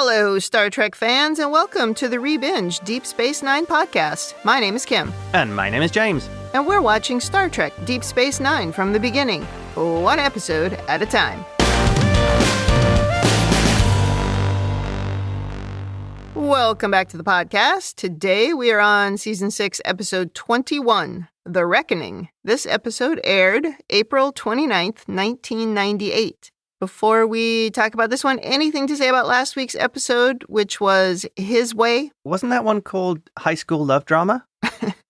Hello, Star Trek fans, and welcome to the Rebinge Deep Space Nine podcast. My name is Kim. And my name is James. And we're watching Star Trek Deep Space Nine from the beginning, one episode at a time. Welcome back to the podcast. Today we are on Season 6, Episode 21, The Reckoning. This episode aired April 29th, 1998. Before we talk about this one, anything to say about last week's episode, which was His Way? Wasn't that one called High School Love Drama?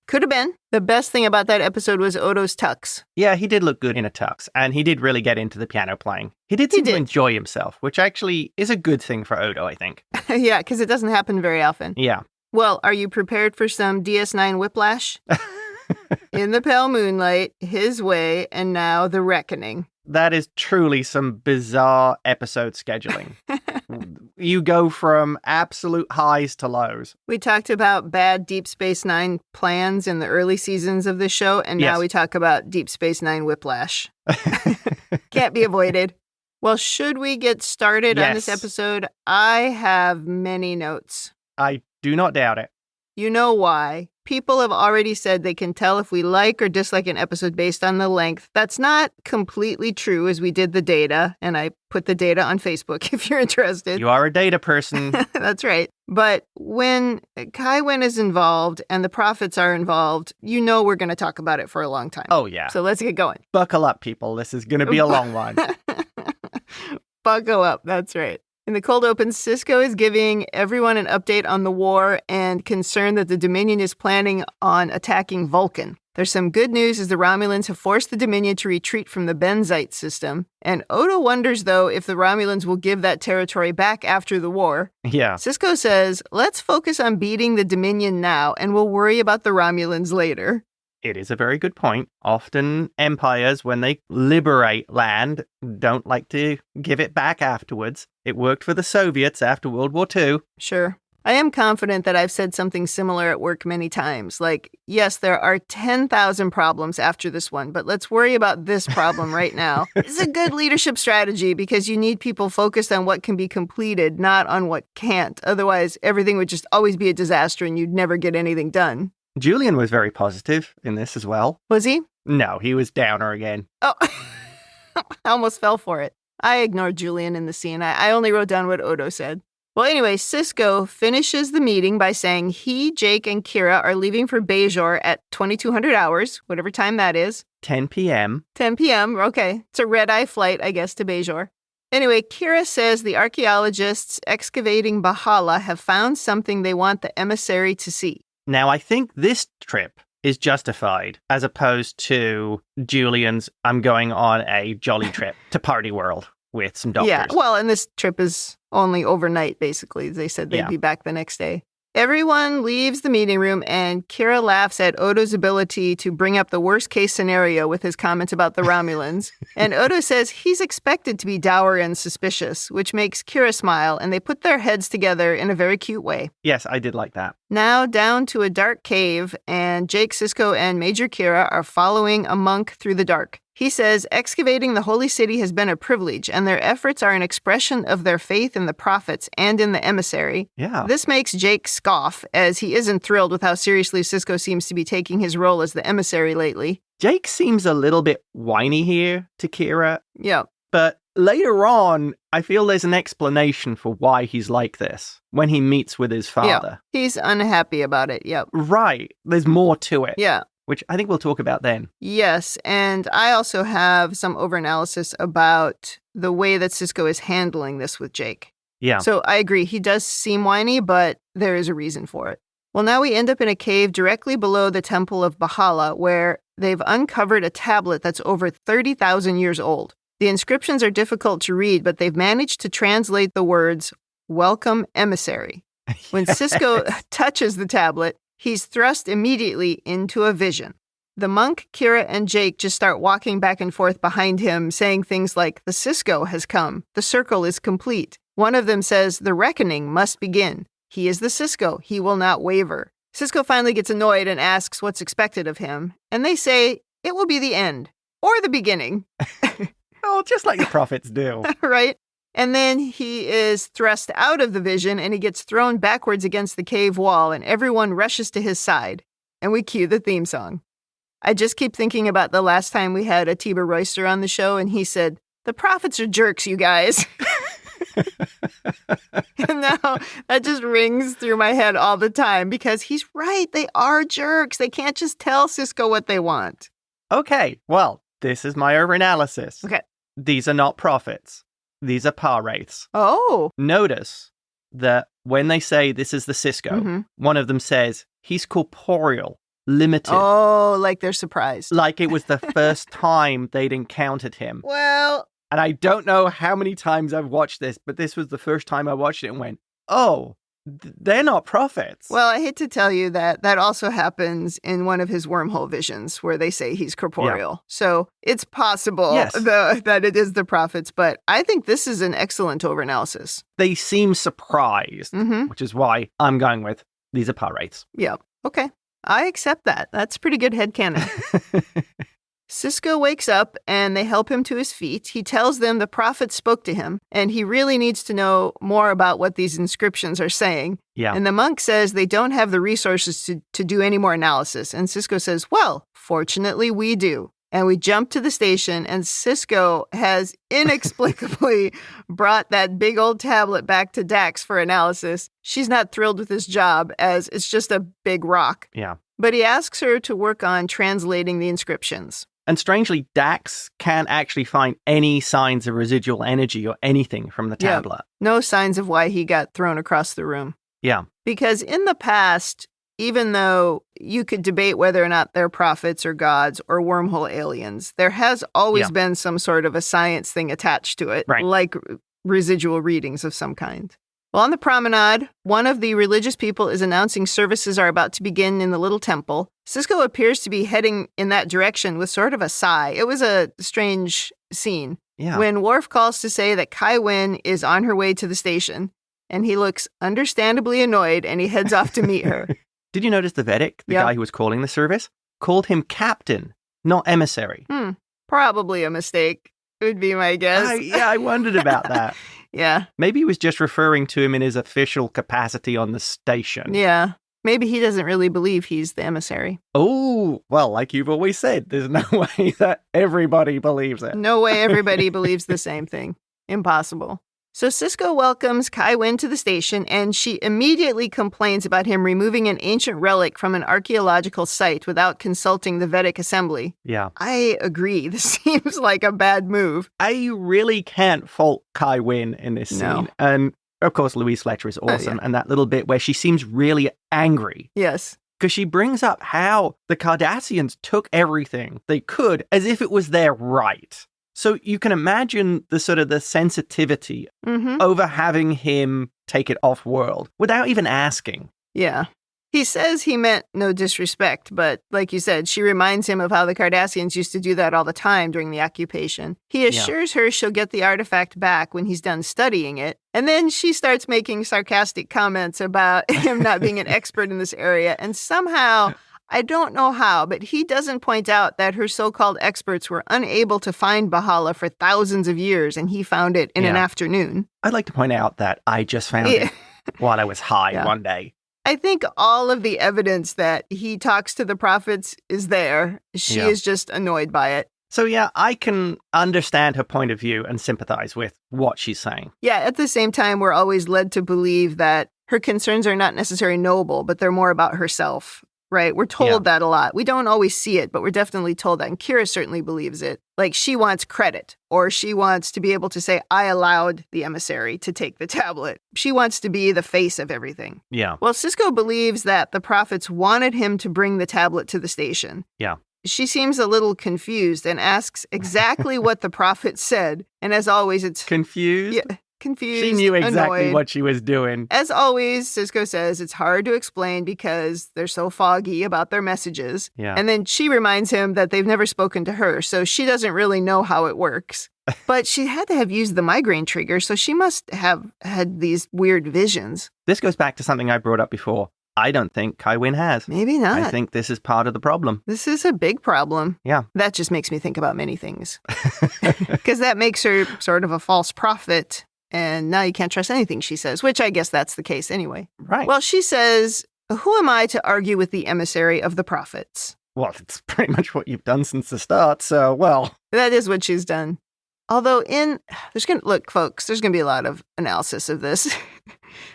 Could have been. The best thing about that episode was Odo's tux. Yeah, he did look good in a tux, and he did really get into the piano playing. He did seem to enjoy himself, which actually is a good thing for Odo, I think. Yeah, because it doesn't happen very often. Yeah. Well, are you prepared for some DS9 whiplash? In the pale moonlight, His Way, and now The Reckoning. That is truly some bizarre episode scheduling. You go from absolute highs to lows. We talked about bad Deep Space Nine plans in the early seasons of this show, and now we talk about Deep Space Nine whiplash. Can't be avoided. Well, should we get started on this episode? I have many notes. I do not doubt it. You know why. People have already said they can tell if we like or dislike an episode based on the length. That's not completely true, as we did the data, and I put the data on Facebook if you're interested. You are a data person. That's right. But when Kai Winn is involved and the prophets are involved, you know we're going to talk about it for a long time. Oh, yeah. So let's get going. Buckle up, people. This is going to be a long one. Buckle up. That's right. In the cold open, Sisko is giving everyone an update on the war and concerned that the Dominion is planning on attacking Vulcan. There's some good news as the Romulans have forced the Dominion to retreat from the Benzite system. And Odo wonders, though, if the Romulans will give that territory back after the war. Yeah. Sisko says, let's focus on beating the Dominion now, and we'll worry about the Romulans later. It is a very good point. Often empires, when they liberate land, don't like to give it back afterwards. It worked for the Soviets after World War II. Sure. I am confident that I've said something similar at work many times. Like, yes, there are 10,000 problems after this one, but let's worry about this problem right now. It's a good leadership strategy because you need people focused on what can be completed, not on what can't. Otherwise, everything would just always be a disaster and you'd never get anything done. Julian was very positive in this as well. Was he? No, he was downer again. Oh, I almost fell for it. I ignored Julian in the scene. I only wrote down what Odo said. Well, anyway, Sisko finishes the meeting by saying he, Jake, and Kira are leaving for Bajor at 2200 hours, whatever time that is. 10 p.m. 10 p.m., okay. It's a red-eye flight, I guess, to Bajor. Anyway, Kira says the archaeologists excavating Bahala have found something they want the Emissary to see. Now, I think this trip is justified as opposed to Julian's, I'm going on a jolly trip to Party World with some doctors. Yeah, well, and this trip is only overnight, basically. They said they'd be back the next day. Everyone leaves the meeting room, and Kira laughs at Odo's ability to bring up the worst-case scenario with his comments about the Romulans. And Odo says he's expected to be dour and suspicious, which makes Kira smile, and they put their heads together in a very cute way. Yes, I did like that. Now down to a dark cave, and Jake, Sisko, and Major Kira are following a monk through the dark. He says excavating the holy city has been a privilege, and their efforts are an expression of their faith in the prophets and in the emissary. Yeah. This makes Jake scoff, as he isn't thrilled with how seriously Sisko seems to be taking his role as the emissary lately. Jake seems a little bit whiny here to Kira. Yeah. But later on, I feel there's an explanation for why he's like this when he meets with his father. Yeah. He's unhappy about it, yep. Right. There's more to it. Yeah. Which I think we'll talk about then. Yes, and I also have some overanalysis about the way that Sisko is handling this with Jake. Yeah. So I agree, he does seem whiny, but there is a reason for it. Well, now we end up in a cave directly below the Temple of Bahala, where they've uncovered a tablet that's over 30,000 years old. The inscriptions are difficult to read, but they've managed to translate the words, "Welcome, Emissary." When Sisko touches the tablet, he's thrust immediately into a vision. The monk, Kira, and Jake just start walking back and forth behind him, saying things like, the Sisko has come. The circle is complete. One of them says, the reckoning must begin. He is the Sisko. He will not waver. Sisko finally gets annoyed and asks what's expected of him. And they say, it will be the end. Or the beginning. Oh, just like the prophets do. Right? And then he is thrust out of the vision and he gets thrown backwards against the cave wall and everyone rushes to his side. And we cue the theme song. I just keep thinking about the last time we had Atiba Royster on the show and he said, "The prophets are jerks, you guys." And now that just rings through my head all the time because he's right. They are jerks. They can't just tell Sisko what they want. Okay, well, this is my overanalysis. Okay. These are not prophets. These are pah-wraiths. Oh. Notice that when they say this is the Sisko, one of them says he's corporeal, limited. Oh, like they're surprised. Like it was the first time they'd encountered him. Well. And I don't know how many times I've watched this, but this was the first time I watched it and went, oh, they're not prophets. Well, I hate to tell you that also happens in one of his wormhole visions where they say he's corporeal. Yeah. So it's possible that it is the prophets, but I think this is an excellent overanalysis. They seem surprised, which is why I'm going with these are pah-wraiths. Yeah. Okay. I accept that. That's pretty good headcanon. Sisko wakes up and they help him to his feet. He tells them the prophet spoke to him and he really needs to know more about what these inscriptions are saying. Yeah. And the monk says they don't have the resources to do any more analysis. And Sisko says, well, fortunately we do. And we jump to the station and Sisko has inexplicably brought that big old tablet back to Dax for analysis. She's not thrilled with this job as it's just a big rock. Yeah. But he asks her to work on translating the inscriptions. And strangely, Dax can't actually find any signs of residual energy or anything from the tablet. No signs of why he got thrown across the room. Yeah. Because in the past, even though you could debate whether or not they're prophets or gods or wormhole aliens, there has always been some sort of a science thing attached to it, like residual readings of some kind. Well, on the promenade, one of the religious people is announcing services are about to begin in the little temple. Sisko appears to be heading in that direction with sort of a sigh. It was a strange scene. Yeah. When Worf calls to say that Kai Winn is on her way to the station, and he looks understandably annoyed, and he heads off to meet her. Did you notice the Vedic, the guy who was calling the service, called him captain, not emissary? Probably a mistake, would be my guess. I wondered about that. Yeah. Maybe he was just referring to him in his official capacity on the station. Yeah. Maybe he doesn't really believe he's the emissary. Oh, well, like you've always said, there's no way that everybody believes it. No way everybody believes the same thing. Impossible. So Sisko welcomes Kai Winn to the station, and she immediately complains about him removing an ancient relic from an archaeological site without consulting the Vedic assembly. Yeah. I agree. This seems like a bad move. I really can't fault Kai Winn in this scene. No. And, of course, Louise Fletcher is awesome. And that little bit where she seems really angry. Yes. Because she brings up how the Cardassians took everything they could as if it was their right. So you can imagine the sort of the sensitivity over having him take it off world without even asking. Yeah. He says he meant no disrespect, but like you said, she reminds him of how the Cardassians used to do that all the time during the occupation. He assures her she'll get the artifact back when he's done studying it. And then she starts making sarcastic comments about him not being an expert in this area. And somehow, I don't know how, but he doesn't point out that her so-called experts were unable to find Bahala for thousands of years, and he found it in an afternoon. I'd like to point out that I just found it while I was high one day. I think all of the evidence that he talks to the prophets is there. She is just annoyed by it. So yeah, I can understand her point of view and sympathize with what she's saying. Yeah, at the same time, we're always led to believe that her concerns are not necessarily noble, but they're more about herself. Right? We're told that a lot. We don't always see it, but we're definitely told that. And Kira certainly believes it. Like, she wants credit, or she wants to be able to say, I allowed the emissary to take the tablet. She wants to be the face of everything. Yeah. Well, Sisko believes that the prophets wanted him to bring the tablet to the station. Yeah. She seems a little confused and asks exactly what the prophet said. And as always, it's... Confused? Yeah. Confused, she knew exactly annoyed. What she was doing. As always, Sisko says it's hard to explain because they're so foggy about their messages. Yeah. And then she reminds him that they've never spoken to her, so she doesn't really know how it works. But she had to have used the migraine trigger, so she must have had these weird visions. This goes back to something I brought up before. I don't think Kai Winn has. Maybe not. I think this is part of the problem. This is a big problem. Yeah. That just makes me think about many things. Because that makes her sort of a false prophet. And now you can't trust anything she says, which I guess that's the case anyway. Right. Well, she says, who am I to argue with the emissary of the prophets? Well, it's pretty much what you've done since the start, so, well. That is what she's done. Although look, folks, there's going to be a lot of analysis of this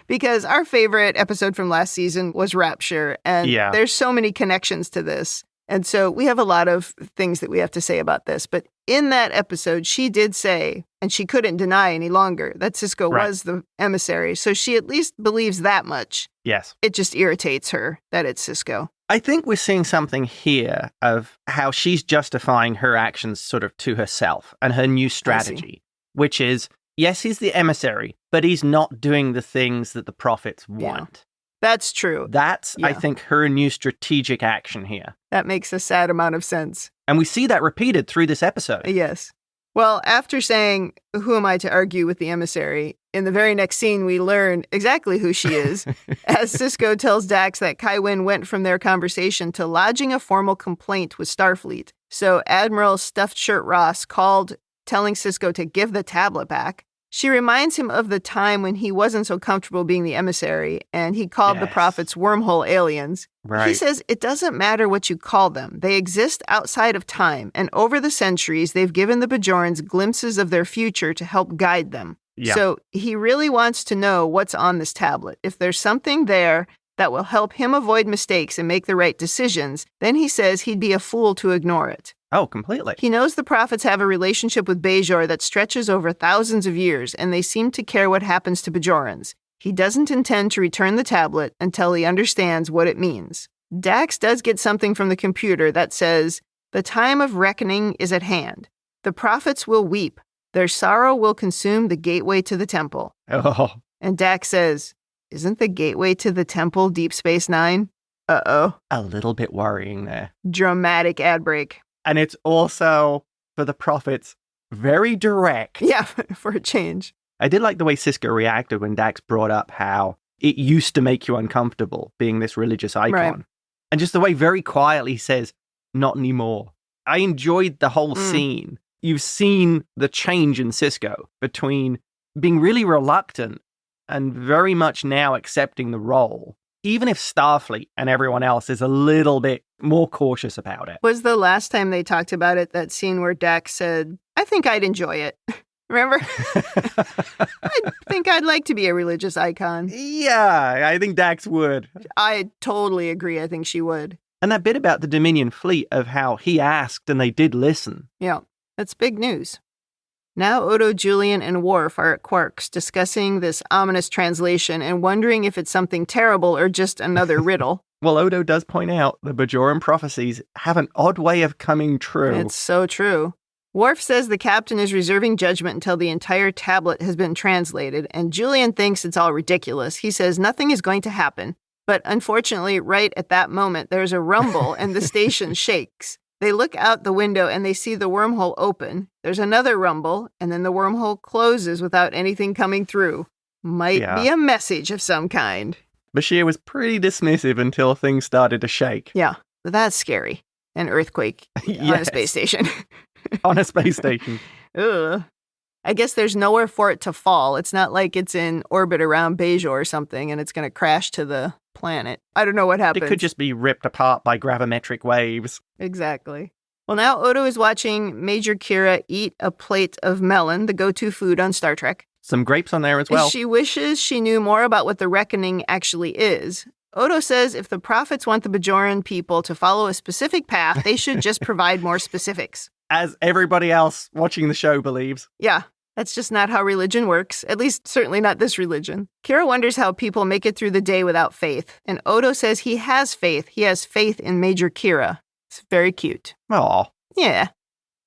because our favorite episode from last season was Rapture, and there's so many connections to this. And so we have a lot of things that we have to say about this. But in that episode, she did say, and she couldn't deny any longer, that Sisko was the emissary. So she at least believes that much. Yes. It just irritates her that it's Sisko. I think we're seeing something here of how she's justifying her actions sort of to herself and her new strategy, which is, yes, he's the emissary, but he's not doing the things that the prophets want. That's true. That's, I think, her new strategic action here. That makes a sad amount of sense. And we see that repeated through this episode. Yes. Well, after saying, who am I to argue with the emissary, in the very next scene, we learn exactly who she is, as Sisko tells Dax that Winn went from their conversation to lodging a formal complaint with Starfleet. So Admiral Stuffed Shirt Ross called, telling Sisko to give the tablet back. She reminds him of the time when he wasn't so comfortable being the emissary, and he called the prophets wormhole aliens. Right. He says it doesn't matter what you call them. They exist outside of time, and over the centuries, they've given the Bajorans glimpses of their future to help guide them. Yeah. So he really wants to know what's on this tablet. If there's something there that will help him avoid mistakes and make the right decisions, then he says he'd be a fool to ignore it. Oh, completely. He knows the prophets have a relationship with Bajor that stretches over thousands of years, and they seem to care what happens to Bajorans. He doesn't intend to return the tablet until he understands what it means. Dax does get something from the computer that says, the time of reckoning is at hand. The prophets will weep. Their sorrow will consume the gateway to the temple. Oh. And Dax says, isn't the gateway to the temple Deep Space Nine? Uh-oh. A little bit worrying there. Dramatic ad break. And it's also, for the prophets, very direct. Yeah, for a change. I did like the way Sisko reacted when Dax brought up how it used to make you uncomfortable being this religious icon. Right. And just the way very quietly he says, not anymore. I enjoyed the whole scene. You've seen the change in Sisko between being really reluctant and very much now accepting the role, even if Starfleet and everyone else is a little bit more cautious about it. Was the last time they talked about it that scene where Dax said, I think I'd enjoy it. Remember? I think I'd like to be a religious icon. Yeah, I think Dax would. I totally agree. I think she would. And that bit about the Dominion fleet of how he asked and they did listen. Yeah, that's big news. Now Odo, Julian, and Worf are at Quark's discussing this ominous translation and wondering if it's something terrible or just another riddle. Well, Odo does point out the Bajoran prophecies have an odd way of coming true. It's so true. Worf says the captain is reserving judgment until the entire tablet has been translated, and Julian thinks it's all ridiculous. He says nothing is going to happen. But unfortunately, right at that moment, there's a rumble and the station shakes. They look out the window and they see the wormhole open. There's another rumble, and then the wormhole closes without anything coming through. Might be a message of some kind. Bashir was pretty dismissive until things started to shake. Yeah, that's scary. An earthquake on a space station. On a space station. Ugh. I guess there's nowhere for it to fall. It's not like it's in orbit around Bajor or something and it's going to crash to the planet. I don't know what happens. It could just be ripped apart by gravimetric waves. Exactly. Well, now Odo is watching Major Kira eat a plate of melon, the go-to food on Star Trek. Some grapes on there as well. She wishes she knew more about what the reckoning actually is. Odo says if the prophets want the Bajoran people to follow a specific path, they should just provide more specifics. As everybody else watching the show believes. Yeah, that's just not how religion works. At least, certainly not this religion. Kira wonders how people make it through the day without faith. And Odo says he has faith. He has faith in Major Kira. It's very cute. Aw. Yeah.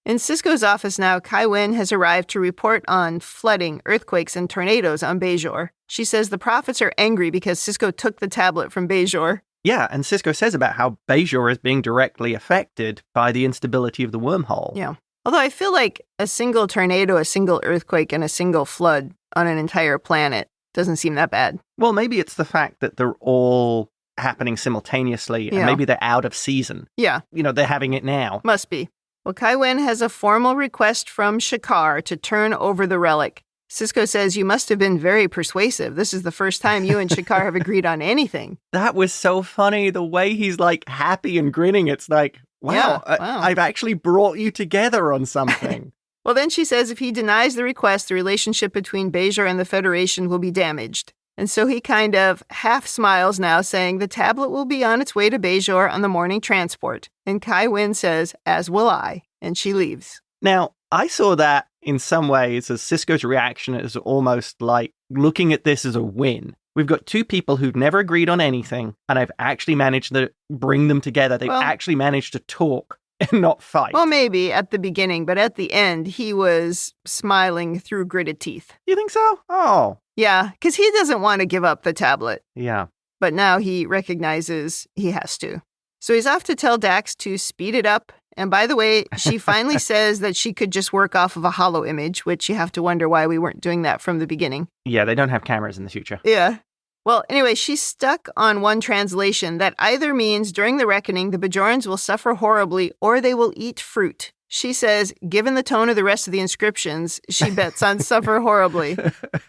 In Sisko's office now, Winn has arrived to report on flooding, earthquakes, and tornadoes on Bajor. She says the prophets are angry because Sisko took the tablet from Bajor. Yeah, and Sisko says about how Bajor is being directly affected by the instability of the wormhole. Yeah. Although I feel like a single tornado, a single earthquake, and a single flood on an entire planet doesn't seem that bad. Well, maybe it's the fact that they're all happening simultaneously, and maybe they're out of season. Yeah. You know, they're having it now. Must be. Well, Winn has a formal request from Shakar to turn over the relic. Sisko says, you must have been very persuasive. This is the first time you and Shakar have agreed on anything. That was so funny. The way he's like happy and grinning. It's like, wow, I've actually brought you together on something. Well, then she says if he denies the request, the relationship between Bajor and the Federation will be damaged. And so he kind of half smiles now, saying the tablet will be on its way to Bajor on the morning transport. And Kai Winn says, as will I. And she leaves. Now, I saw that in some ways as Sisko's reaction is almost like looking at this as a win. We've got two people who've never agreed on anything, and I've actually managed to bring them together. They've actually managed to talk and not fight. Well, maybe at the beginning, but at the end, he was smiling through gritted teeth. You think so? Oh. Yeah, because he doesn't want to give up the tablet. Yeah. But now he recognizes he has to. So he's off to tell Dax to speed it up. And by the way, she finally says that she could just work off of a hollow image, which you have to wonder why we weren't doing that from the beginning. Yeah, they don't have cameras in the future. Yeah. Well, anyway, she's stuck on one translation that either means during the reckoning, the Bajorans will suffer horribly or they will eat fruit. She says, given the tone of the rest of the inscriptions, she bets on suffer horribly.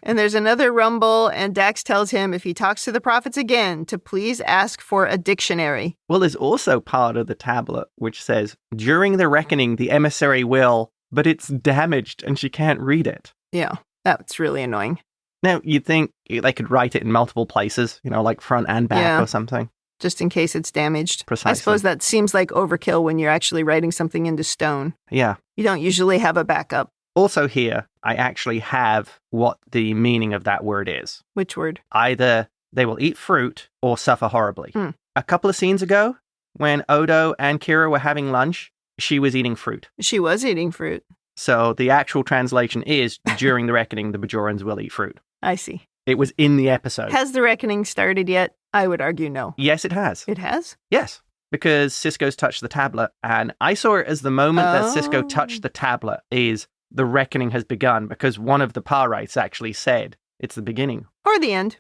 And there's another rumble, and Dax tells him if he talks to the prophets again to please ask for a dictionary. Well, there's also part of the tablet which says, during the reckoning, the emissary will, but it's damaged and she can't read it. Yeah, that's really annoying. Now, you'd think they could write it in multiple places, like front and back or something. Just in case it's damaged. Precisely. I suppose that seems like overkill when you're actually writing something into stone. Yeah. You don't usually have a backup. Also here, I actually have what the meaning of that word is. Which word? Either they will eat fruit or suffer horribly. A couple of scenes ago, when Odo and Kira were having lunch, she was eating fruit. She was eating fruit. So the actual translation is, during the reckoning, the Bajorans will eat fruit. I see. It was in the episode. Has the reckoning started yet? I would argue no. Yes, it has. It has? Yes, because Sisko's touched the tablet, and I saw it as the moment that Sisko touched the tablet is the reckoning has begun, because one of the pah-wraiths actually said it's the beginning. Or the end.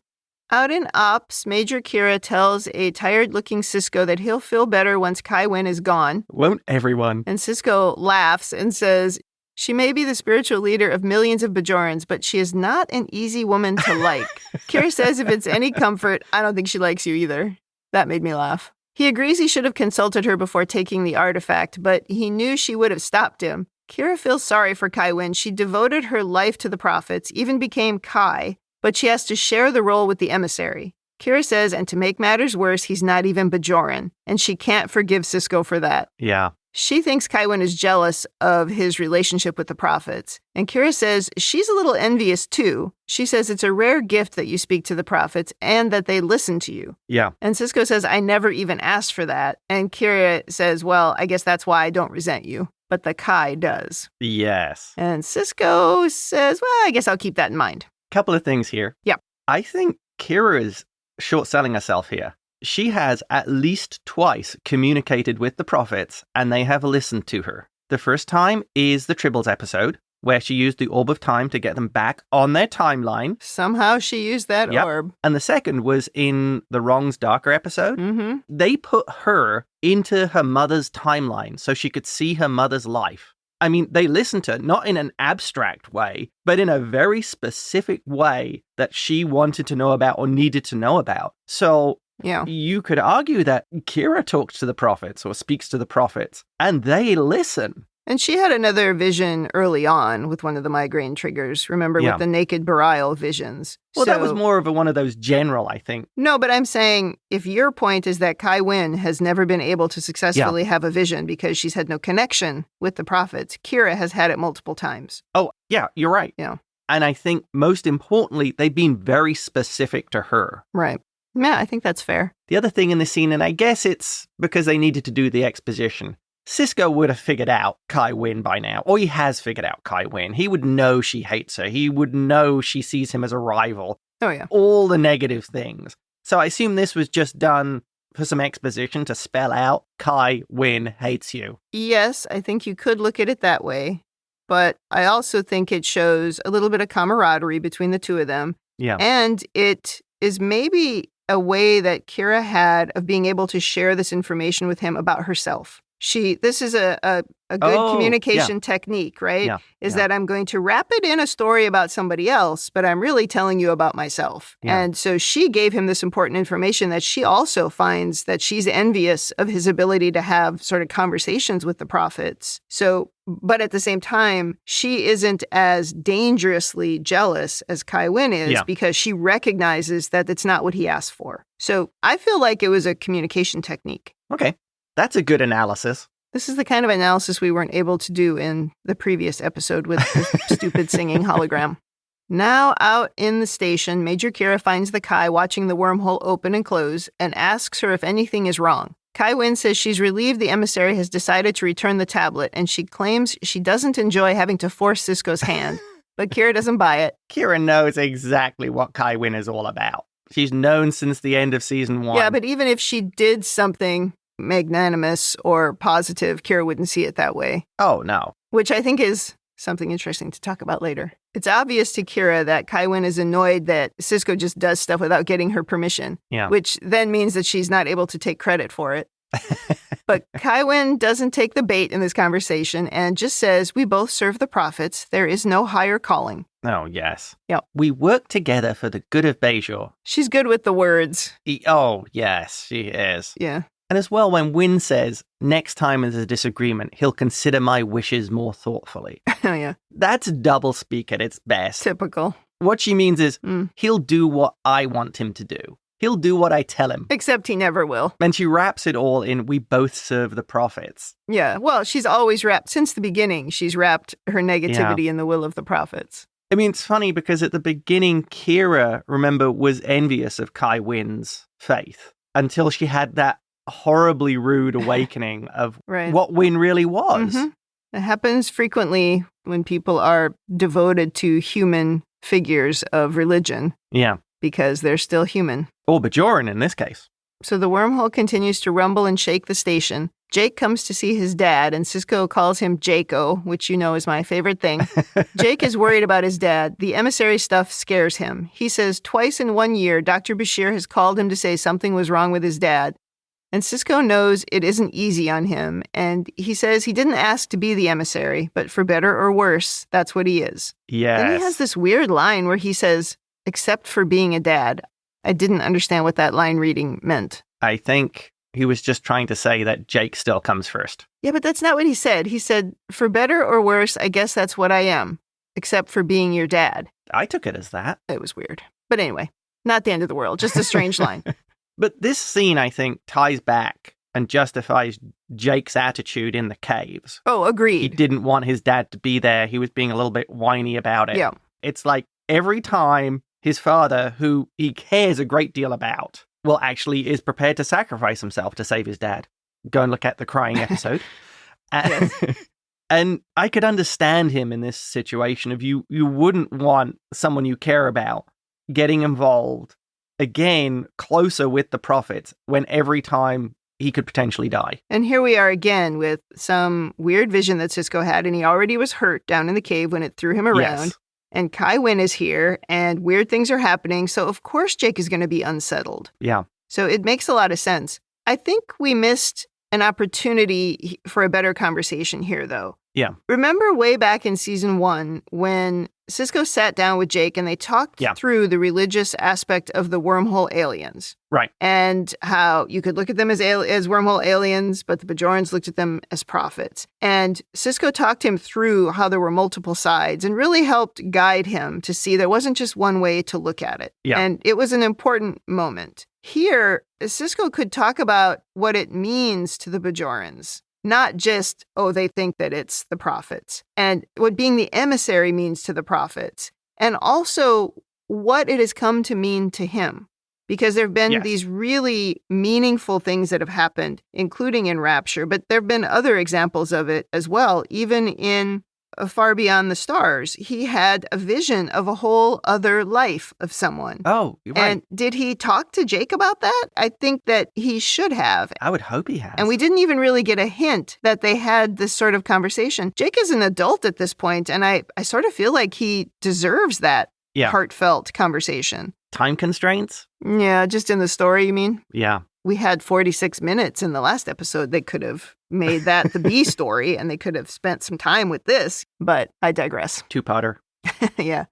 Out in Ops, Major Kira tells a tired-looking Sisko that he'll feel better once Kai Winn is gone. Won't everyone? And Sisko laughs and says, she may be the spiritual leader of millions of Bajorans, but she is not an easy woman to like. Kira says if it's any comfort, I don't think she likes you either. That made me laugh. He agrees he should have consulted her before taking the artifact, but he knew she would have stopped him. Kira feels sorry for Kai Winn. She devoted her life to the prophets, even became Kai, but she has to share the role with the emissary. Kira says, and to make matters worse, he's not even Bajoran, and she can't forgive Sisko for that. Yeah. She thinks Kai Winn is jealous of his relationship with the prophets. And Kira says she's a little envious too. She says it's a rare gift that you speak to the prophets and that they listen to you. Yeah. And Sisko says, I never even asked for that. And Kira says, well, I guess that's why I don't resent you. But the Kai does. Yes. And Sisko says, well, I guess I'll keep that in mind. Couple of things here. Yeah. I think Kira is short-selling herself here. She has at least twice communicated with the prophets, and they have listened to her. The first time is the Tribbles episode, where she used the Orb of Time to get them back on their timeline. Somehow she used that orb. And the second was in the Wrong's Darker episode. Mm-hmm. They put her into her mother's timeline so she could see her mother's life. I mean, they listened to her, not in an abstract way, but in a very specific way that she wanted to know about or needed to know about. So yeah, you could argue that Kira talks to the prophets or speaks to the prophets, and they listen. And she had another vision early on with one of the migraine triggers. Remember, with the naked Burial visions. Well, that was more of one of those general, I think. No, but I'm saying if your point is that Kai Winn has never been able to successfully have a vision because she's had no connection with the prophets, Kira has had it multiple times. Oh, yeah, you're right. Yeah. And I think most importantly, they've been very specific to her. Right. Yeah, I think that's fair. The other thing in the scene, and I guess it's because they needed to do the exposition, Sisko would have figured out Kai Winn by now, or he has figured out Kai Winn. He would know she hates her. He would know she sees him as a rival. Oh, yeah. All the negative things. So I assume this was just done for some exposition to spell out Kai Winn hates you. Yes, I think you could look at it that way. But I also think it shows a little bit of camaraderie between the two of them. Yeah. And it is maybe a way that Kira had of being able to share this information with him about herself. This is a good communication technique, right? Yeah. Is that I'm going to wrap it in a story about somebody else, but I'm really telling you about myself. Yeah. And so she gave him this important information that she also finds that she's envious of his ability to have sort of conversations with the prophets. So, but at the same time, she isn't as dangerously jealous as Kai Winn is because she recognizes that it's not what he asked for. So I feel like it was a communication technique. Okay. That's a good analysis. This is the kind of analysis we weren't able to do in the previous episode with the stupid singing hologram. Now out in the station, Major Kira finds the Kai watching the wormhole open and close and asks her if anything is wrong. Kai Winn says she's relieved the emissary has decided to return the tablet, and she claims she doesn't enjoy having to force Sisko's hand. But Kira doesn't buy it. Kira knows exactly what Kai Winn is all about. She's known since the end of season 1. Yeah, but even if she did something magnanimous or positive, Kira wouldn't see it that way. Oh, no. Which I think is something interesting to talk about later. It's obvious to Kira that Kai Winn is annoyed that Sisko just does stuff without getting her permission, which then means that she's not able to take credit for it. But Kai Winn doesn't take the bait in this conversation and just says, we both serve the prophets. There is no higher calling. Oh, yes. Yep. We work together for the good of Bajor. She's good with the words. Oh, yes, she is. Yeah. And as well, when Winn says, next time there's a disagreement, he'll consider my wishes more thoughtfully. Oh, yeah. That's doublespeak at its best. Typical. What she means is, he'll do what I want him to do. He'll do what I tell him. Except he never will. And she wraps it all in, we both serve the prophets. Yeah, well, she's always wrapped, since the beginning, she's wrapped her negativity in the will of the prophets. I mean, it's funny because at the beginning, Kira, remember, was envious of Kai Winn's faith until she had that horribly rude awakening of what Winn really was. Mm-hmm. It happens frequently when people are devoted to human figures of religion. Yeah. Because they're still human. Or Bajoran in this case. So the wormhole continues to rumble and shake the station. Jake comes to see his dad, and Sisko calls him Jaco, which you know is my favorite thing. Jake is worried about his dad. The emissary stuff scares him. He says twice in 1 year, Dr. Bashir has called him to say something was wrong with his dad. And Sisko knows it isn't easy on him, and he says he didn't ask to be the emissary, but for better or worse, that's what he is. Yes. Then he has this weird line where he says, except for being a dad. I didn't understand what that line reading meant. I think he was just trying to say that Jake still comes first. Yeah, but that's not what he said. He said, for better or worse, I guess that's what I am, except for being your dad. I took it as that. It was weird. But anyway, not the end of the world, just a strange line. But this scene, I think, ties back and justifies Jake's attitude in the caves. Oh, agreed. He didn't want his dad to be there. He was being a little bit whiny about it. Yeah. It's like every time his father, who he cares a great deal about, actually is prepared to sacrifice himself to save his dad. Go and look at the crying episode. And I could understand him in this situation of you wouldn't want someone you care about getting involved again closer with the prophets when every time he could potentially die. And here we are again with some weird vision that Sisko had, and he already was hurt down in the cave when it threw him around. Yes. And Kai Winn is here, and weird things are happening, so of course Jake is going to be unsettled. Yeah. So it makes a lot of sense. I think we missed an opportunity for a better conversation here, though. Yeah. Remember way back in season 1 when Sisko sat down with Jake and they talked through the religious aspect of the wormhole aliens. Right. And how you could look at them as wormhole aliens, but the Bajorans looked at them as prophets. And Sisko talked him through how there were multiple sides and really helped guide him to see there wasn't just one way to look at it. Yeah. And it was an important moment. Here, Sisko could talk about what it means to the Bajorans. Not just, they think that it's the prophets, and what being the emissary means to the prophets, and also what it has come to mean to him. Because there have been these really meaningful things that have happened, including in Rapture, but there have been other examples of it as well. Even in Far Beyond the Stars, he had a vision of a whole other life of someone. Oh, right. And did he talk to Jake about that? I think that he should have. I would hope he has. And we didn't even really get a hint that they had this sort of conversation. Jake is an adult at this point, and I sort of feel like he deserves that heartfelt conversation. Time constraints? Yeah, just in the story, you mean? Yeah. We had 46 minutes in the last episode. They could have made that the B story, and they could have spent some time with this, but I digress. Two-parter. Yeah.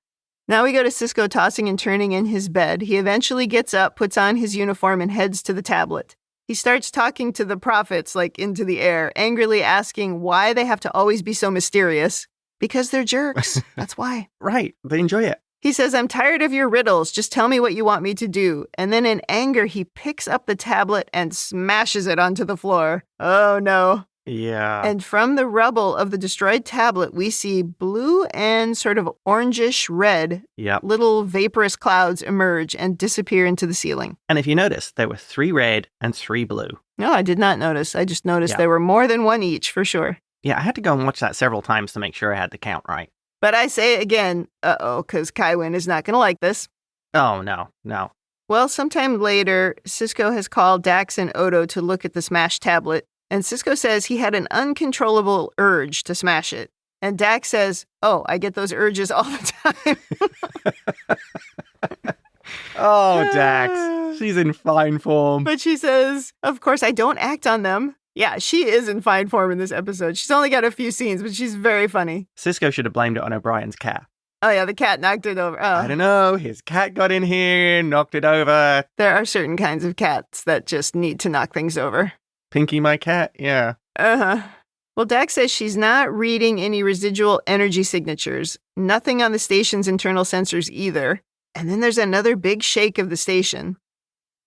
Now we go to Sisko tossing and turning in his bed. He eventually gets up, puts on his uniform, and heads to the tablet. He starts talking to the prophets, like into the air, angrily asking why they have to always be so mysterious. Because they're jerks. That's why. Right. They enjoy it. He says, I'm tired of your riddles. Just tell me what you want me to do. And then in anger, he picks up the tablet and smashes it onto the floor. Oh, no. Yeah. And from the rubble of the destroyed tablet, we see blue and sort of orangish red little vaporous clouds emerge and disappear into the ceiling. And if you notice, there were 3 red and 3 blue. No, I did not notice. I just noticed there were more than one each, for sure. Yeah, I had to go and watch that several times to make sure I had the count right. But I say it again, because Winn is not going to like this. Oh, no. Well, sometime later, Sisko has called Dax and Odo to look at the smashed tablet. And Sisko says he had an uncontrollable urge to smash it. And Dax says, oh, I get those urges all the time. Oh, Dax. She's in fine form. But she says, of course, I don't act on them. Yeah, she is in fine form in this episode. She's only got a few scenes, but she's very funny. Sisko should have blamed it on O'Brien's cat. Oh, yeah, the cat knocked it over. Oh. I don't know. His cat got in here, knocked it over. There are certain kinds of cats that just need to knock things over. Pinky, my cat? Yeah. Uh-huh. Well, Dax says she's not reading any residual energy signatures. Nothing on the station's internal sensors either. And then there's another big shake of the station.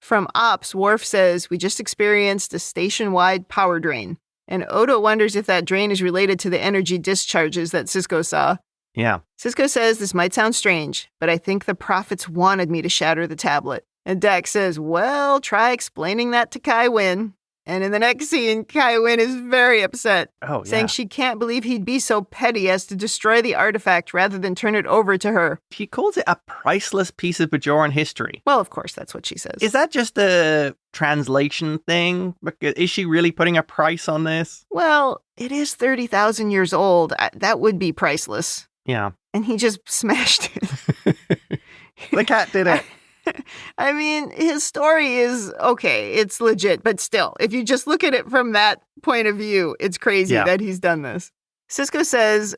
From Ops, Worf says, we just experienced a station-wide power drain. And Odo wonders if that drain is related to the energy discharges that Sisko saw. Yeah. Sisko says, this might sound strange, but I think the prophets wanted me to shatter the tablet. And Dax says, well, try explaining that to Winn. And in the next scene, Winn is very upset, saying she can't believe he'd be so petty as to destroy the artifact rather than turn it over to her. She calls it a priceless piece of Bajoran history. Well, of course, that's what she says. Is that just a translation thing? Is she really putting a price on this? Well, it is 30,000 years old. That would be priceless. Yeah. And he just smashed it. The cat did it. I mean, his story is okay. It's legit. But still, if you just look at it from that point of view, it's crazy that he's done this. Sisko says,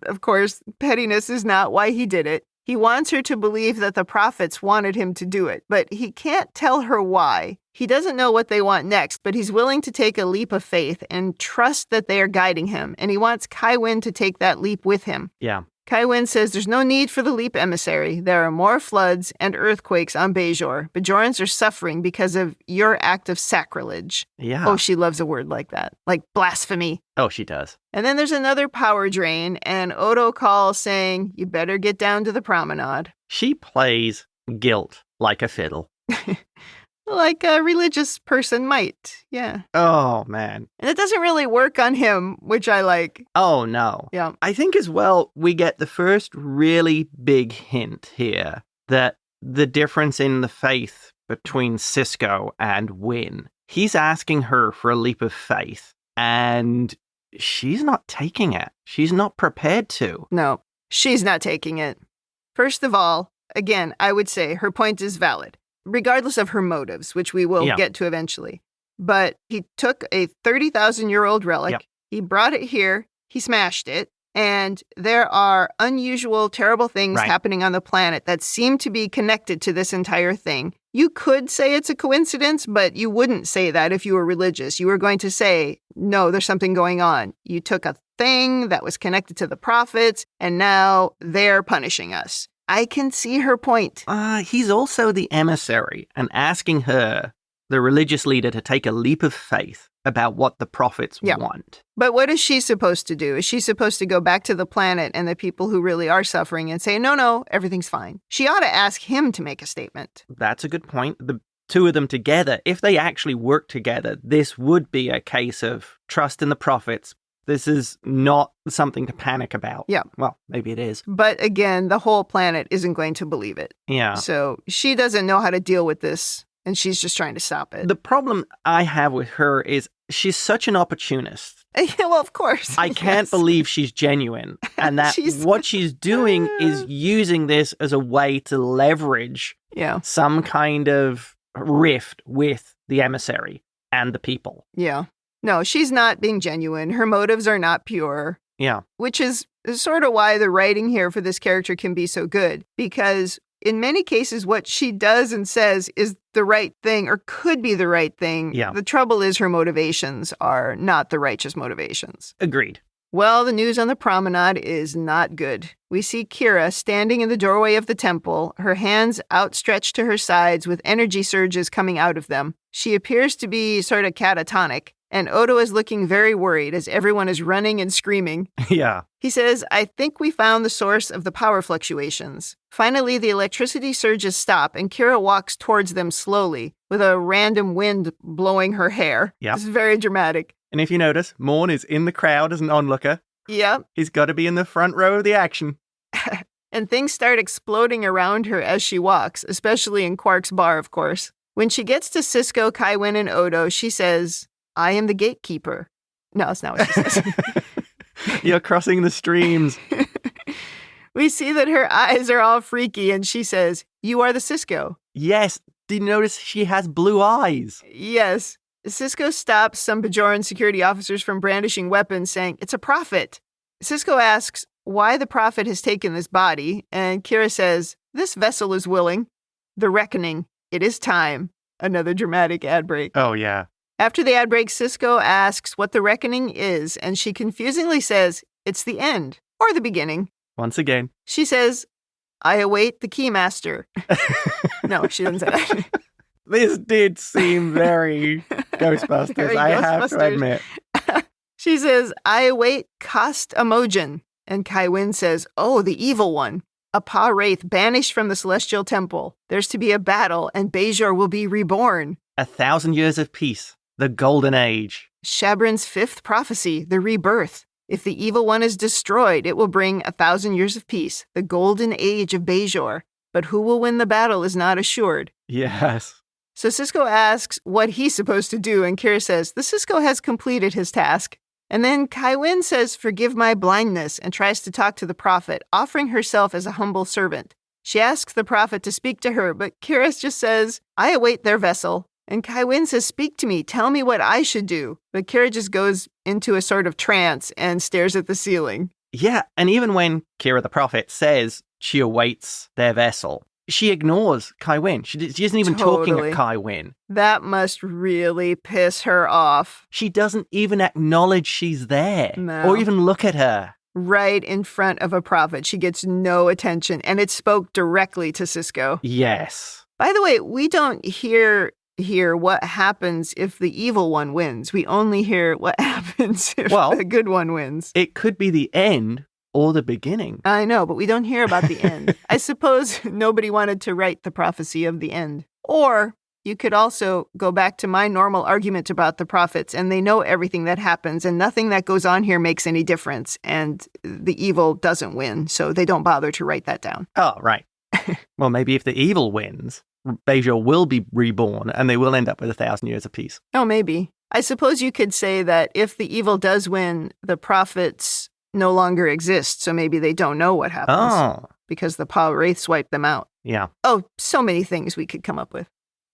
of course, pettiness is not why he did it. He wants her to believe that the prophets wanted him to do it, but he can't tell her why. He doesn't know what they want next, but he's willing to take a leap of faith and trust that they are guiding him. And he wants Winn to take that leap with him. Yeah. Winn says there's no need for the leap, Emissary. There are more floods and earthquakes on Bajor. Bajorans are suffering because of your act of sacrilege. Yeah. Oh, she loves a word like that. Like blasphemy. Oh, she does. And then there's another power drain, and Odo calls saying, you better get down to the promenade. She plays guilt like a fiddle. Like a religious person might, yeah. Oh, man. And it doesn't really work on him, which I like. Oh, no. Yeah. I think as well, we get the first really big hint here that the difference in the faith between Sisko and Winn, he's asking her for a leap of faith, and she's not taking it. She's not prepared to. No, she's not taking it. First of all, again, I would say her point is valid, regardless of her motives, which we will get to eventually. But he took a 30,000-year-old relic, he brought it here, he smashed it, and there are unusual, terrible things happening on the planet that seem to be connected to this entire thing. You could say it's a coincidence, but you wouldn't say that if you were religious. You were going to say, no, there's something going on. You took a thing that was connected to the prophets, and now they're punishing us. I can see her point. He's also the emissary and asking her, the religious leader, to take a leap of faith about what the prophets want. But what is she supposed to do? Is she supposed to go back to the planet and the people who really are suffering and say, no, everything's fine? She ought to ask him to make a statement. That's a good point. The two of them together, if they actually work together, this would be a case of trust in the prophets. This is not something to panic about. Yeah. Well, maybe it is. But again, the whole planet isn't going to believe it. Yeah. So she doesn't know how to deal with this, and she's just trying to stop it. The problem I have with her is she's such an opportunist. Well, of course. I can't believe she's genuine. And that what she's doing is using this as a way to leverage some kind of rift with the emissary and the people. Yeah. No, she's not being genuine. Her motives are not pure. Yeah. Which is sort of why the writing here for this character can be so good. Because in many cases, what she does and says is the right thing or could be the right thing. Yeah. The trouble is her motivations are not the righteous motivations. Agreed. Well, the news on the promenade is not good. We see Kira standing in the doorway of the temple, her hands outstretched to her sides with energy surges coming out of them. She appears to be sort of catatonic, and Odo is looking very worried as everyone is running and screaming. Yeah. He says, I think we found the source of the power fluctuations. Finally, the electricity surges stop, and Kira walks towards them slowly, with a random wind blowing her hair. Yep. This is very dramatic. And if you notice, Morn is in the crowd as an onlooker. Yep. He's got to be in the front row of the action. And things start exploding around her as she walks, especially in Quark's bar, of course. When she gets to Sisko, Kai Winn, and Odo, she says, I am the gatekeeper. No, that's not what she says. You're crossing the streams. We see that her eyes are all freaky, and she says, you are the Sisko. Yes. Did you notice she has blue eyes? Yes. Sisko stops some Bajoran security officers from brandishing weapons, saying, it's a prophet. Sisko asks why the prophet has taken this body, and Kira says, this vessel is willing. The reckoning. It is time. Another dramatic ad break. Oh, yeah. After the ad break, Sisko asks what the reckoning is, and she confusingly says, it's the end, or the beginning. Once again. She says, I await the keymaster. No, she doesn't say that. This did seem very Ghostbusters, Very I have to Ghostbusters. admit. She says, I await Cost Emojin. And Kai Winn says, oh, the evil one. A pah-wraith banished from the Celestial Temple. There's to be a battle, and Bajor will be reborn. 1,000 years of peace. The Golden Age. Shabran's fifth prophecy, the rebirth. If the evil one is destroyed, it will bring 1,000 years of peace, the Golden Age of Bajor. But who will win the battle is not assured. Yes. So Sisko asks what he's supposed to do, and Kira says, the Sisko has completed his task. And then Kai Winn says, forgive my blindness, and tries to talk to the prophet, offering herself as a humble servant. She asks the prophet to speak to her, but Kira just says, I await their vessel. And Kai Winn says, speak to me, tell me what I should do. But Kira just goes into a sort of trance and stares at the ceiling. Yeah, and even when Kira the prophet says she awaits their vessel, she ignores Kai Winn. She isn't even talking at Kai Winn. That must really piss her off. She doesn't even acknowledge she's there. No. Or even look at her. Right in front of a prophet. She gets no attention, and it spoke directly to Sisko. Yes. By the way, we don't hear here what happens if the evil one wins. We only hear what happens if the good one wins. It could be the end or the beginning. I know, but we don't hear about the end. I suppose nobody wanted to write the prophecy of the end. Or you could also go back to my normal argument about the prophets, and they know everything that happens, and nothing that goes on here makes any difference, and the evil doesn't win, so they don't bother to write that down. Oh, right. Well, maybe if the evil wins, Bajor will be reborn, and they will end up with 1,000 years of peace. Oh, maybe. I suppose you could say that if the evil does win, the prophets no longer exist, so maybe they don't know what happens. Oh. Because the pah-wraiths wiped them out. Yeah. Oh, so many things we could come up with.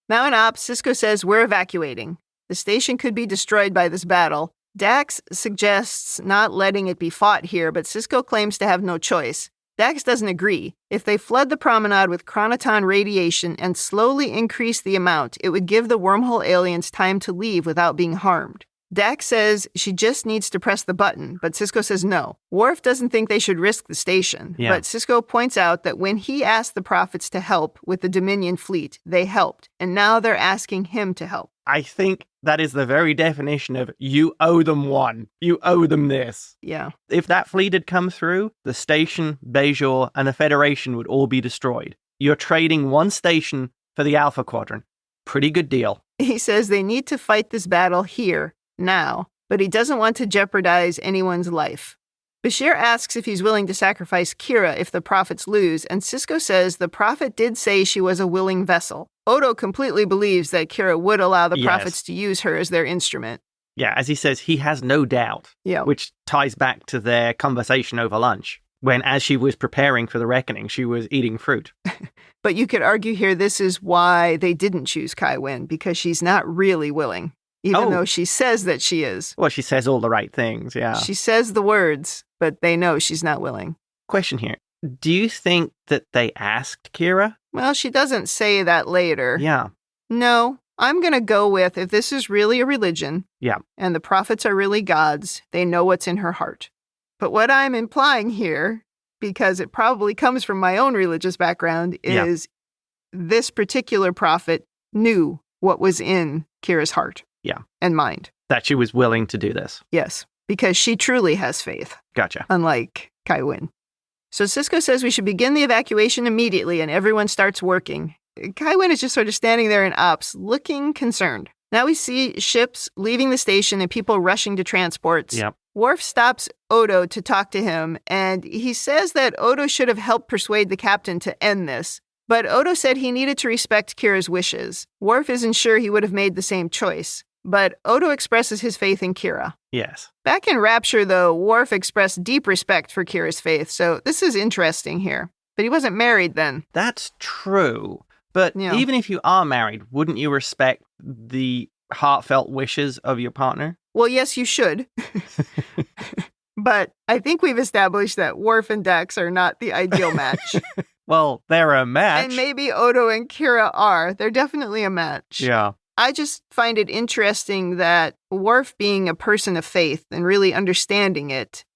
Now in Ops, Sisko says we're evacuating. The station could be destroyed by this battle. Dax suggests not letting it be fought here, but Sisko claims to have no choice. Dax doesn't agree. If they flood the promenade with chronoton radiation and slowly increase the amount, it would give the wormhole aliens time to leave without being harmed. Dax says she just needs to press the button, but Sisko says no. Worf doesn't think they should risk the station, but Sisko points out that when he asked the prophets to help with the Dominion fleet, they helped, and now they're asking him to help. I think that is the very definition of you owe them one. You owe them this. Yeah. If that fleet had come through, the station, Bajor, and the Federation would all be destroyed. You're trading one station for the Alpha Quadrant. Pretty good deal. He says they need to fight this battle here, now, but he doesn't want to jeopardize anyone's life. Bashir asks if he's willing to sacrifice Kira if the prophets lose, and Sisko says the prophet did say she was a willing vessel. Odo completely believes that Kira would allow the prophets to use her as their instrument. Yeah, as he says, he has no doubt. Yeah. Which ties back to their conversation over lunch, when as she was preparing for the reckoning, she was eating fruit. But you could argue here this is why they didn't choose Kai Winn, because she's not really willing. even though she says that she is. Well, she says all the right things, yeah. She says the words, but they know she's not willing. Question here. Do you think that they asked Kira? Well, she doesn't say that later. Yeah. No, I'm going to go with if this is really a religion, and the prophets are really gods, they know what's in her heart. But what I'm implying here, because it probably comes from my own religious background, is this particular prophet knew what was in Kira's heart and mind. That she was willing to do this. Yes, because she truly has faith. Gotcha. Unlike Winn. So Sisko says we should begin the evacuation immediately, and everyone starts working. Winn is just sort of standing there in ops, looking concerned. Now we see ships leaving the station and people rushing to transports. Yep. Worf stops Odo to talk to him, and he says that Odo should have helped persuade the captain to end this. But Odo said he needed to respect Kira's wishes. Worf isn't sure he would have made the same choice. But Odo expresses his faith in Kira. Yes. Back in Rapture, though, Worf expressed deep respect for Kira's faith, so this is interesting here. But he wasn't married then. That's true. But even if you are married, wouldn't you respect the heartfelt wishes of your partner? Well, yes, you should. But I think we've established that Worf and Dax are not the ideal match. Well, they're a match. And maybe Odo and Kira are. They're definitely a match. Yeah. I just find it interesting that Worf being a person of faith and really understanding it,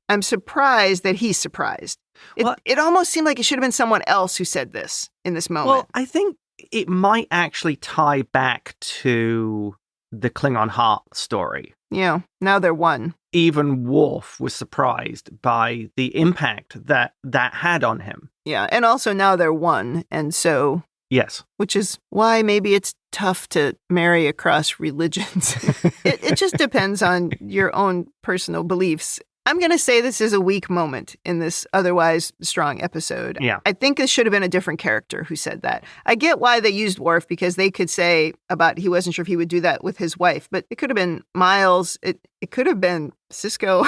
I'm surprised that he's surprised. It almost seemed like it should have been someone else who said this in this moment. Well, I think it might actually tie back to the Klingon heart story. Yeah, now they're one. Even Worf was surprised by the impact that had on him. Yeah, and also now they're one, and so... Yes. Which is why maybe it's tough to marry across religions. It just depends on your own personal beliefs. I'm going to say this is a weak moment in this otherwise strong episode. Yeah. I think this should have been a different character who said that. I get why they used Worf, because they could say about he wasn't sure if he would do that with his wife, but it could have been Miles. It could have been Sisko.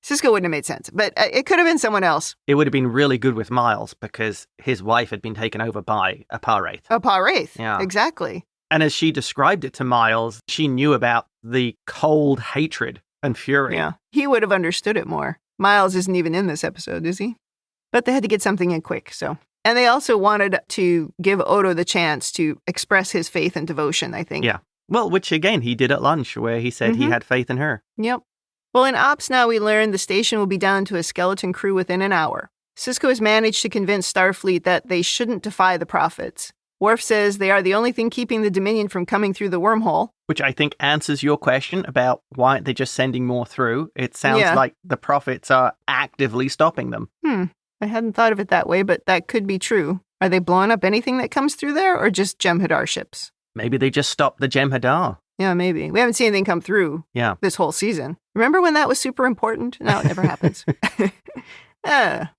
Sisko wouldn't have made sense, but it could have been someone else. It would have been really good with Miles because his wife had been taken over by a pah-wraith. A pah-wraith. Yeah. Exactly. And as she described it to Miles, she knew about the cold hatred and fury. Yeah, he would have understood it more. Miles isn't even in this episode, is he? But they had to get something in quick, so. And they also wanted to give Odo the chance to express his faith and devotion, I think. Yeah. Well, which again, he did at lunch, where he said he had faith in her. Yep. Well, in Ops now, we learn the station will be down to a skeleton crew within an hour. Sisko has managed to convince Starfleet that they shouldn't defy the prophets. Worf says they are the only thing keeping the Dominion from coming through the wormhole. Which I think answers your question about why aren't they just sending more through. It sounds like the prophets are actively stopping them. I hadn't thought of it that way, but that could be true. Are they blowing up anything that comes through there, or just Jem'Hadar ships? Maybe they just stopped the Jem'Hadar. Yeah, maybe. We haven't seen anything come through this whole season. Remember when that was super important? No, it never happens.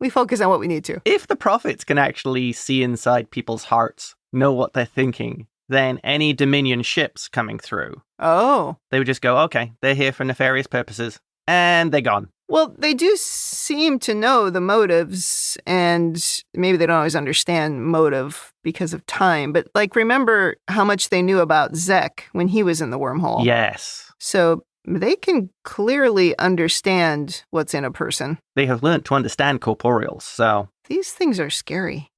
We focus on what we need to. If the prophets can actually see inside people's hearts, know what they're thinking, then any Dominion ships coming through, they would just go, okay, they're here for nefarious purposes, and they're gone. Well, they do seem to know the motives, and maybe they don't always understand motive because of time, but remember how much they knew about Zek when he was in the wormhole. Yes. So they can clearly understand what's in a person. They have learned to understand corporeals, so... These things are scary.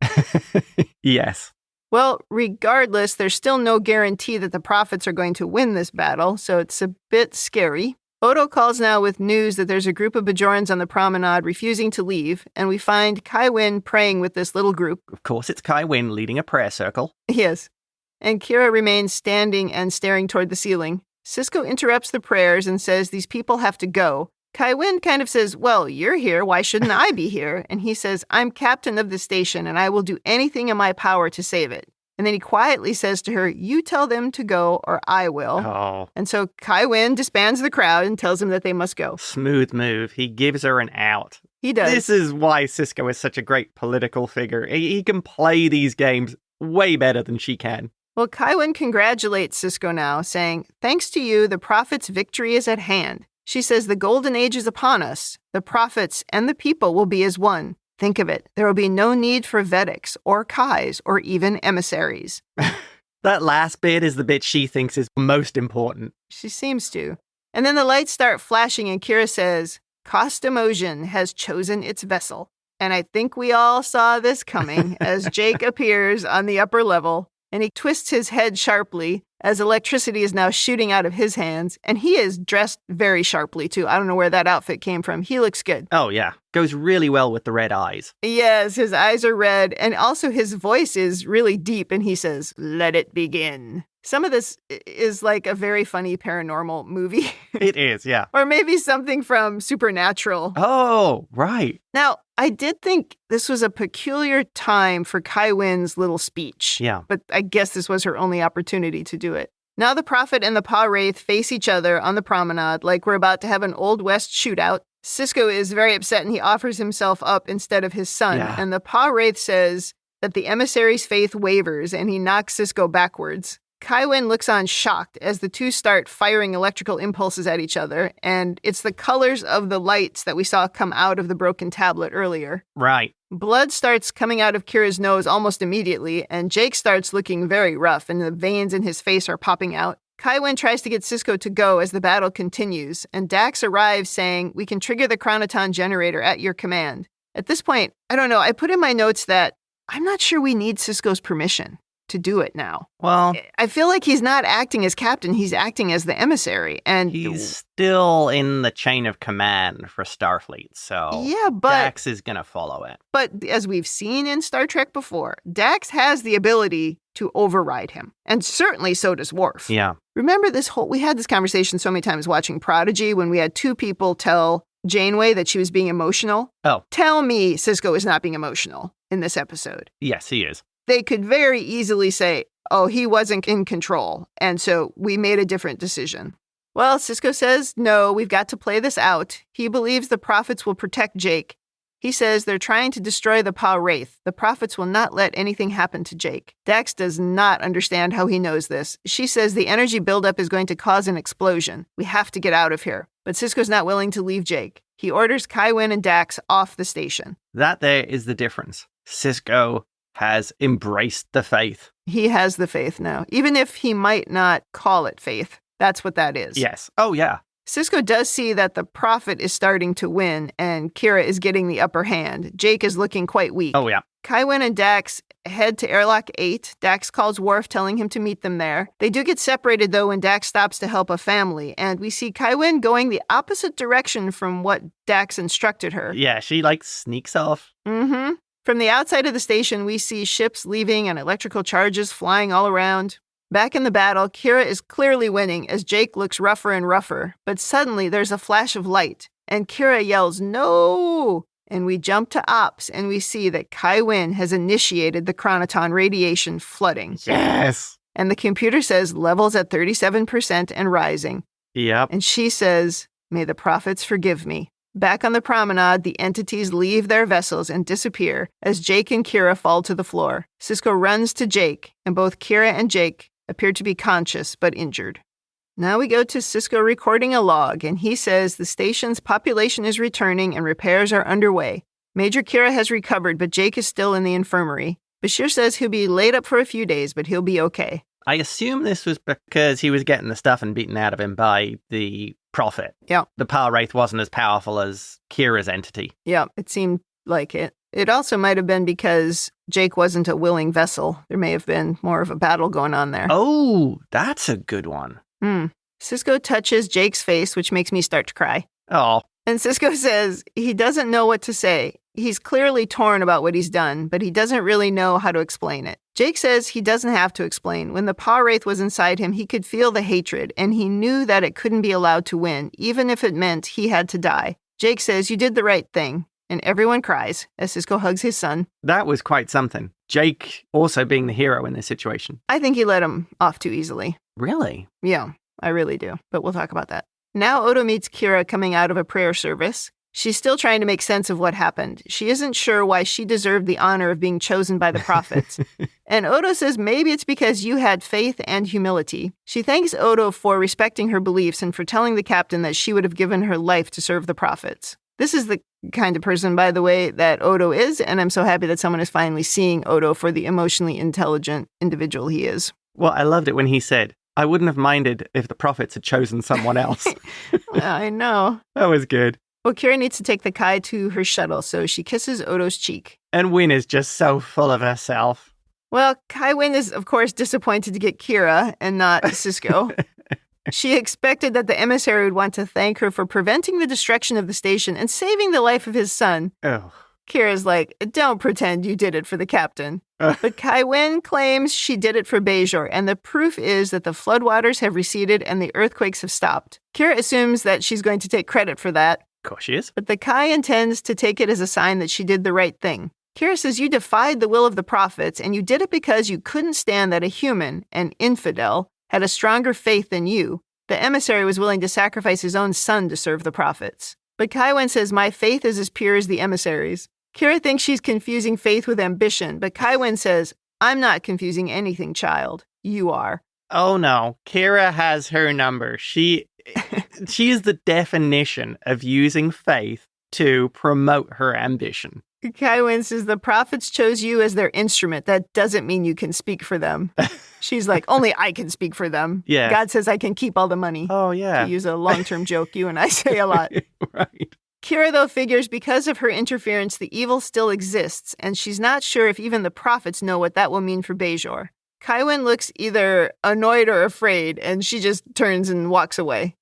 Yes. Well, regardless, there's still no guarantee that the prophets are going to win this battle, so it's a bit scary. Odo calls now with news that there's a group of Bajorans on the promenade refusing to leave, and we find Winn praying with this little group. Of course, it's Winn leading a prayer circle. Yes. And Kira remains standing and staring toward the ceiling. Sisko interrupts the prayers and says these people have to go. Winn kind of says, well, you're here, why shouldn't I be here? And he says, I'm captain of the station, and I will do anything in my power to save it. And then he quietly says to her, you tell them to go, or I will. Oh. And so Winn disbands the crowd and tells them that they must go. Smooth move. He gives her an out. He does. This is why Sisko is such a great political figure. He can play these games way better than she can. Well, Winn congratulates Sisko now, saying, thanks to you, the prophet's victory is at hand. She says the golden age is upon us. The prophets and the people will be as one. Think of it. There will be no need for Vedics or Kais or even emissaries. That last bit is the bit she thinks is most important. She seems to. And then the lights start flashing and Kira says, Cost-Emotion has chosen its vessel. And I think we all saw this coming as Jake appears on the upper level and he twists his head sharply as electricity is now shooting out of his hands. And he is dressed very sharply, too. I don't know where that outfit came from. He looks good. Oh, yeah. Goes really well with the red eyes. Yes, his eyes are red. And also his voice is really deep. And he says, let it begin. Some of this is like a very funny paranormal movie. It is, yeah. Or maybe something from Supernatural. Oh, right. Now, I did think this was a peculiar time for Kai Winn's little speech. Yeah. But I guess this was her only opportunity to do it. Now the Prophet and the pah-wraith face each other on the promenade like we're about to have an Old West shootout. Sisko is very upset and he offers himself up instead of his son. Yeah. And the pah-wraith says that the emissary's faith wavers and he knocks Sisko backwards. Kai Winn looks on shocked as the two start firing electrical impulses at each other, and it's the colors of the lights that we saw come out of the broken tablet earlier. Right. Blood starts coming out of Kira's nose almost immediately, and Jake starts looking very rough, and the veins in his face are popping out. Kai Winn tries to get Sisko to go as the battle continues, and Dax arrives saying, we can trigger the chronoton generator at your command. At this point, I don't know, I put in my notes that I'm not sure we need Sisko's permission to do it now. Well, I feel like he's not acting as captain, he's acting as the emissary. And he's still in the chain of command for Starfleet, so yeah, but Dax is going to follow it. But as we've seen in Star Trek before, Dax has the ability to override him. And certainly so does Worf. Yeah. Remember we had this conversation so many times watching Prodigy when we had two people tell Janeway that she was being emotional. Oh. Tell me Sisko is not being emotional in this episode. Yes, he is. They could very easily say, oh, he wasn't in control, and so we made a different decision. Well, Sisko says, no, we've got to play this out. He believes the prophets will protect Jake. He says they're trying to destroy the pah-wraith. The prophets will not let anything happen to Jake. Dax does not understand how he knows this. She says the energy buildup is going to cause an explosion. We have to get out of here. But Sisko's not willing to leave Jake. He orders Kai Winn and Dax off the station. That there is the difference. Sisko has embraced the faith. He has the faith now, even if he might not call it faith. That's what that is. Yes. Oh, yeah. Sisko does see that the Prophet is starting to win, and Kira is getting the upper hand. Jake is looking quite weak. Oh, yeah. Kai Winn and Dax head to Airlock 8. Dax calls Worf, telling him to meet them there. They do get separated, though, when Dax stops to help a family, and we see Kai Winn going the opposite direction from what Dax instructed her. Yeah, she, sneaks off. Mm-hmm. From the outside of the station, we see ships leaving and electrical charges flying all around. Back in the battle, Kira is clearly winning as Jake looks rougher and rougher, but suddenly there's a flash of light, and Kira yells, no! And we jump to ops, and we see that Kai Winn has initiated the chronoton radiation flooding. Yes! And the computer says levels at 37% and rising. Yep. And she says, may the prophets forgive me. Back on the promenade, the entities leave their vessels and disappear as Jake and Kira fall to the floor. Sisko runs to Jake, and both Kira and Jake appear to be conscious but injured. Now we go to Sisko recording a log, and he says the station's population is returning and repairs are underway. Major Kira has recovered, but Jake is still in the infirmary. Bashir says he'll be laid up for a few days, but he'll be okay. I assume this was because he was getting the stuffing beaten out of him by the Prophet. Yeah. The pah-wraith wasn't as powerful as Kira's entity. Yeah, it seemed like it. It also might have been because Jake wasn't a willing vessel. There may have been more of a battle going on there. Oh, that's a good one. Sisko touches Jake's face, which makes me start to cry. Oh. And Sisko says he doesn't know what to say. He's clearly torn about what he's done, but he doesn't really know how to explain it. Jake says he doesn't have to explain. When the pah-wraith was inside him, he could feel the hatred, and he knew that it couldn't be allowed to win, even if it meant he had to die. Jake says, you did the right thing. And everyone cries as Sisko hugs his son. That was quite something. Jake also being the hero in this situation. I think he let him off too easily. Really? Yeah, I really do. But we'll talk about that. Now Odo meets Kira coming out of a prayer service. She's still trying to make sense of what happened. She isn't sure why she deserved the honor of being chosen by the prophets. And Odo says maybe it's because you had faith and humility. She thanks Odo for respecting her beliefs and for telling the captain that she would have given her life to serve the prophets. This is the kind of person, by the way, that Odo is, and I'm so happy that someone is finally seeing Odo for the emotionally intelligent individual he is. Well, I loved it when he said, I wouldn't have minded if the prophets had chosen someone else. I know. That was good. Well, Kira needs to take the Kai to her shuttle, so she kisses Odo's cheek. And Winn is just so full of herself. Well, Kai Winn is, of course, disappointed to get Kira and not Sisko. She expected that the emissary would want to thank her for preventing the destruction of the station and saving the life of his son. Oh. Kira's like, don't pretend you did it for the captain. But Kai Winn claims she did it for Bajor, and the proof is that the floodwaters have receded and the earthquakes have stopped. Kira assumes that she's going to take credit for that. Of course she is. But the Kai intends to take it as a sign that she did the right thing. Kira says you defied the will of the prophets, and you did it because you couldn't stand that a human, an infidel, had a stronger faith than you. The emissary was willing to sacrifice his own son to serve the prophets. But Kai Winn says, my faith is as pure as the emissary's. Kira thinks she's confusing faith with ambition, but Kai Winn says, I'm not confusing anything, child. You are. Oh no, Kira has her number. She is the definition of using faith to promote her ambition. Kai Winn says the prophets chose you as their instrument. That doesn't mean you can speak for them. She's like, only I can speak for them. Yeah. God says I can keep all the money. Oh, yeah. To use a long-term joke you and I say a lot. Right. Kira, though, figures because of her interference, the evil still exists, and she's not sure if even the prophets know what that will mean for Bajor. Kai Winn looks either annoyed or afraid, and she just turns and walks away.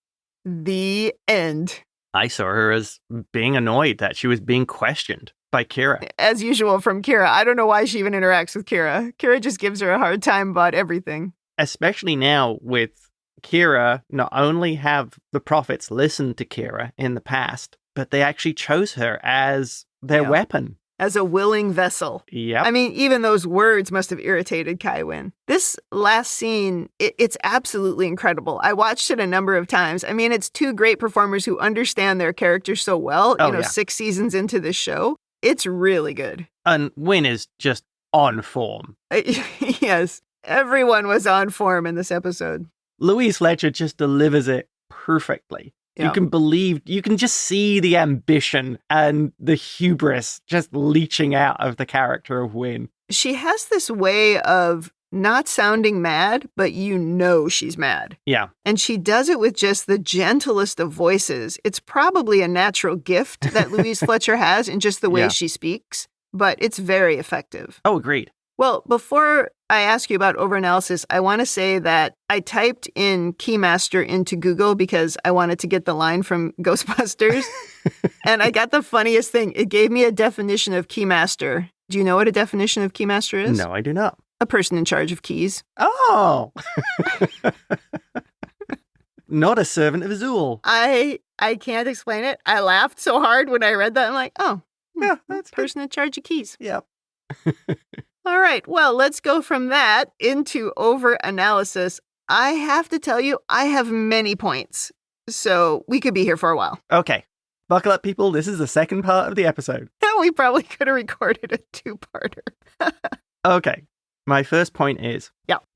The end. I saw her as being annoyed that she was being questioned by Kira. As usual from Kira. I don't know why she even interacts with Kira. Kira just gives her a hard time about everything. Especially now with Kira, not only have the prophets listened to Kira in the past, but they actually chose her as their weapon. As a willing vessel. Yep. I mean, even those words must have irritated Kai Winn. This last scene, it's absolutely incredible. I watched it a number of times. I mean, it's two great performers who understand their characters so well, 6 seasons into this show. It's really good. And Winn is just on form. Yes. Everyone was on form in this episode. Louise Fletcher just delivers it perfectly. Yeah. You can just see the ambition and the hubris just leaching out of the character of Winn. She has this way of not sounding mad, but you know she's mad. Yeah. And she does it with just the gentlest of voices. It's probably a natural gift that Louise Fletcher has in just the way she speaks, but it's very effective. Oh, agreed. Well, before I ask you about overanalysis, I want to say that I typed in Keymaster into Google because I wanted to get the line from Ghostbusters. And I got the funniest thing. It gave me a definition of Keymaster. Do you know what a definition of Keymaster is? No, I do not. A person in charge of keys. Oh! Not a servant of Azul. I can't explain it. I laughed so hard when I read that. I'm like, oh, yeah, that's person in charge of keys. Yep. All right. Well, let's go from that into overanalysis. I have to tell you, I have many points. So we could be here for a while. Okay. Buckle up, people. This is the second part of the episode. We probably could have recorded a 2-parter. Okay. My first point is,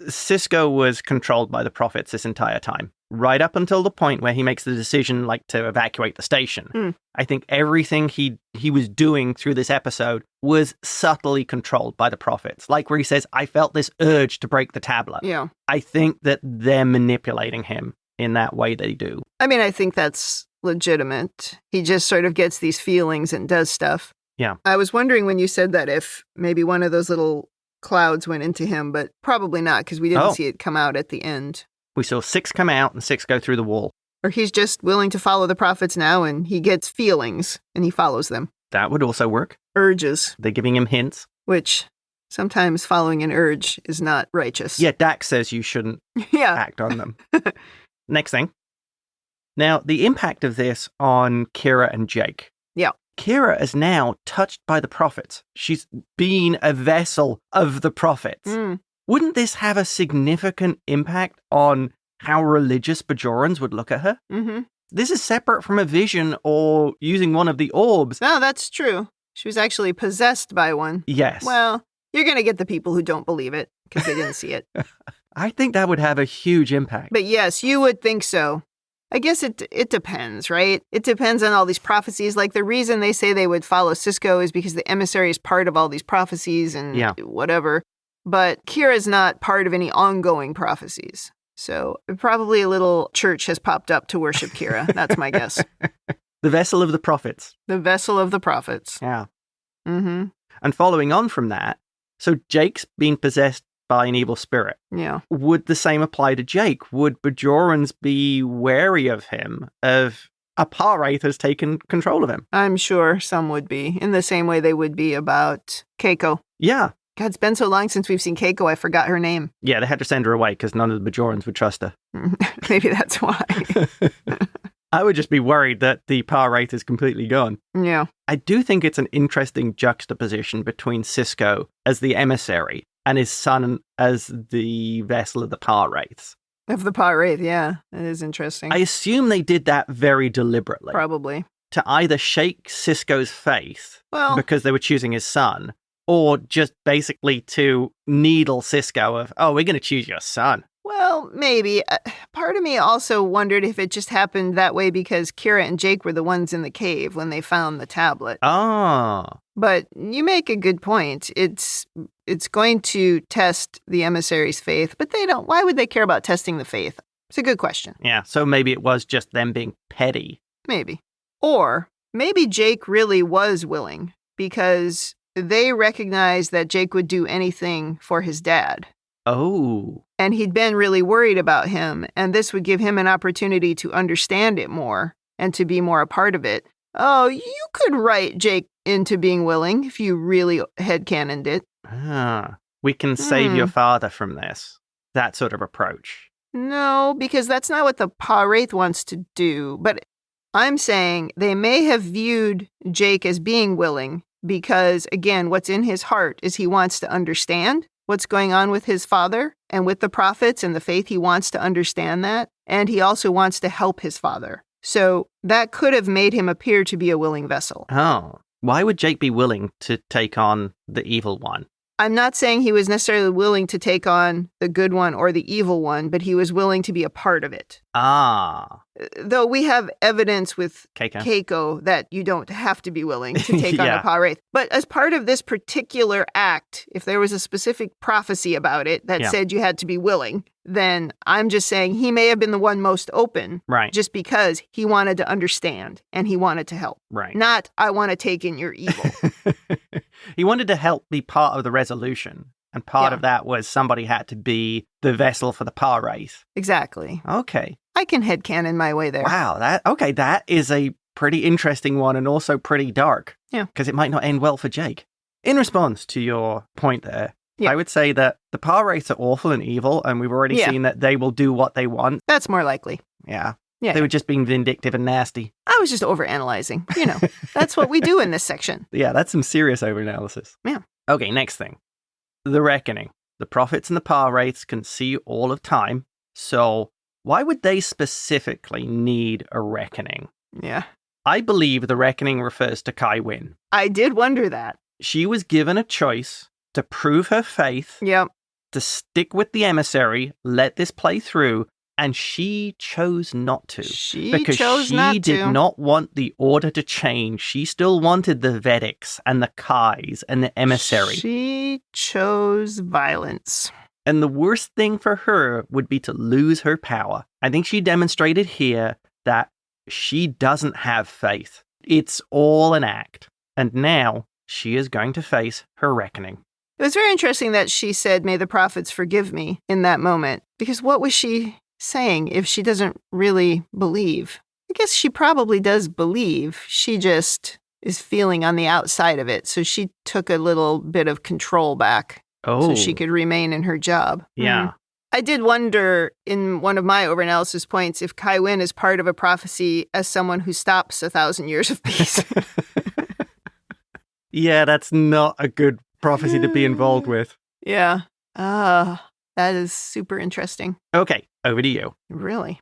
Sisko was controlled by the prophets this entire time, right up until the point where he makes the decision, to evacuate the station. I think everything he was doing through this episode was subtly controlled by the prophets. Like where he says, I felt this urge to break the tablet. Yeah. I think that they're manipulating him in that way they do. I mean, I think that's legitimate. He just sort of gets these feelings and does stuff. Yeah. I was wondering when you said that if maybe one of those little clouds went into him, but probably not because we didn't see it come out at the end. We saw 6 come out and 6 go through the wall. Or he's just willing to follow the prophets now and he gets feelings and he follows them. That would also work. Urges. They're giving him hints. Which sometimes following an urge is not righteous. Yeah, Dax says you shouldn't act on them. Next thing. Now, the impact of this on Kira and Jake. Yeah. Kira is now touched by the prophets. She's been a vessel of the prophets. Wouldn't this have a significant impact on how religious Bajorans would look at her? Mm-hmm. This is separate from a vision or using one of the orbs. No, that's true. She was actually possessed by one. Yes. Well, you're going to get the people who don't believe it because they didn't see it. I think that would have a huge impact. But yes, you would think so. I guess it depends, right? It depends on all these prophecies. Like the reason they say they would follow Sisko is because the emissary is part of all these prophecies and whatever. but Kira's not part of any ongoing prophecies. So probably a little church has popped up to worship Kira. That's my guess. The vessel of the prophets. The vessel of the prophets. Yeah. Mm-hmm. And following on from that, so Jake's been possessed by an evil spirit. Yeah. Would the same apply to Jake? Would Bajorans be wary of him if a pah-wraith has taken control of him? I'm sure some would be, in the same way they would be about Keiko. Yeah. God, it's been so long since we've seen Keiko, I forgot her name. Yeah, they had to send her away because none of the Bajorans would trust her. Maybe that's why. I would just be worried that the pah-wraith is completely gone. Yeah. I do think it's an interesting juxtaposition between Sisko as the emissary and his son as the vessel of the pah-wraiths. Of the pah-wraith, yeah. That is interesting. I assume they did that very deliberately. Probably. To either shake Sisko's faith because they were choosing his son, or just basically to needle Sisko of, oh, we're going to choose your son. Well, maybe. Part of me also wondered if it just happened that way because Kira and Jake were the ones in the cave when they found the tablet. Oh. But you make a good point. It's going to test the emissary's faith, but they don't. Why would they care about testing the faith? It's a good question. Yeah, so maybe it was just them being petty. Maybe. Or maybe Jake really was willing because they recognized that Jake would do anything for his dad. Oh. And he'd been really worried about him, and this would give him an opportunity to understand it more and to be more a part of it. Oh, you could write Jake into being willing if you really headcanoned it. We can save your father from this. That sort of approach. No, because that's not what the pah-wraith wants to do. But I'm saying they may have viewed Jake as being willing because, again, what's in his heart is he wants to understand what's going on with his father and with the prophets and the faith. He wants to understand that. And he also wants to help his father. So that could have made him appear to be a willing vessel. Oh. Why would Jake be willing to take on the evil one? I'm not saying he was necessarily willing to take on the good one or the evil one, but he was willing to be a part of it. Ah. Though we have evidence with Keiko that you don't have to be willing to take on a pah-wraith. But as part of this particular act, if there was a specific prophecy about it that said you had to be willing, then I'm just saying he may have been the one most open. Right. Just because he wanted to understand and he wanted to help. Right. Not, I want to take in your evil. He wanted to help be part of the resolution. And part of that was somebody had to be the vessel for the pah-wraith. Exactly. Okay. I can headcanon my way there. Wow, that is a pretty interesting one and also pretty dark. Yeah. Because it might not end well for Jake. In response to your point there, I would say that the pah-wraiths are awful and evil, and we've already seen that they will do what they want. That's more likely. Yeah. Yeah. They were just being vindictive and nasty. I was just overanalyzing. You know, that's what we do in this section. Yeah, that's some serious overanalysis. Yeah. Okay, next thing. The reckoning. The prophets and the pah-wraiths can see all of time, so why would they specifically need a reckoning? Yeah. I believe the reckoning refers to Winn. I did wonder that. She was given a choice to prove her faith, to stick with the emissary, let this play through, and she chose not to. She did not want the order to change. She still wanted the Vedics and the Kais and the emissary. She chose violence. And the worst thing for her would be to lose her power. I think she demonstrated here that she doesn't have faith. It's all an act. And now she is going to face her reckoning. It was very interesting that she said, "May the prophets forgive me," in that moment. Because what was she saying if she doesn't really believe? I guess she probably does believe. She just is feeling on the outside of it. So she took a little bit of control back so she could remain in her job. Yeah. I did wonder in one of my overanalysis points if Winn is part of a prophecy as someone who stops 1,000 years of peace. Yeah, that's not a good prophecy to be involved with. Yeah. That is super interesting. Okay, over to you. Really?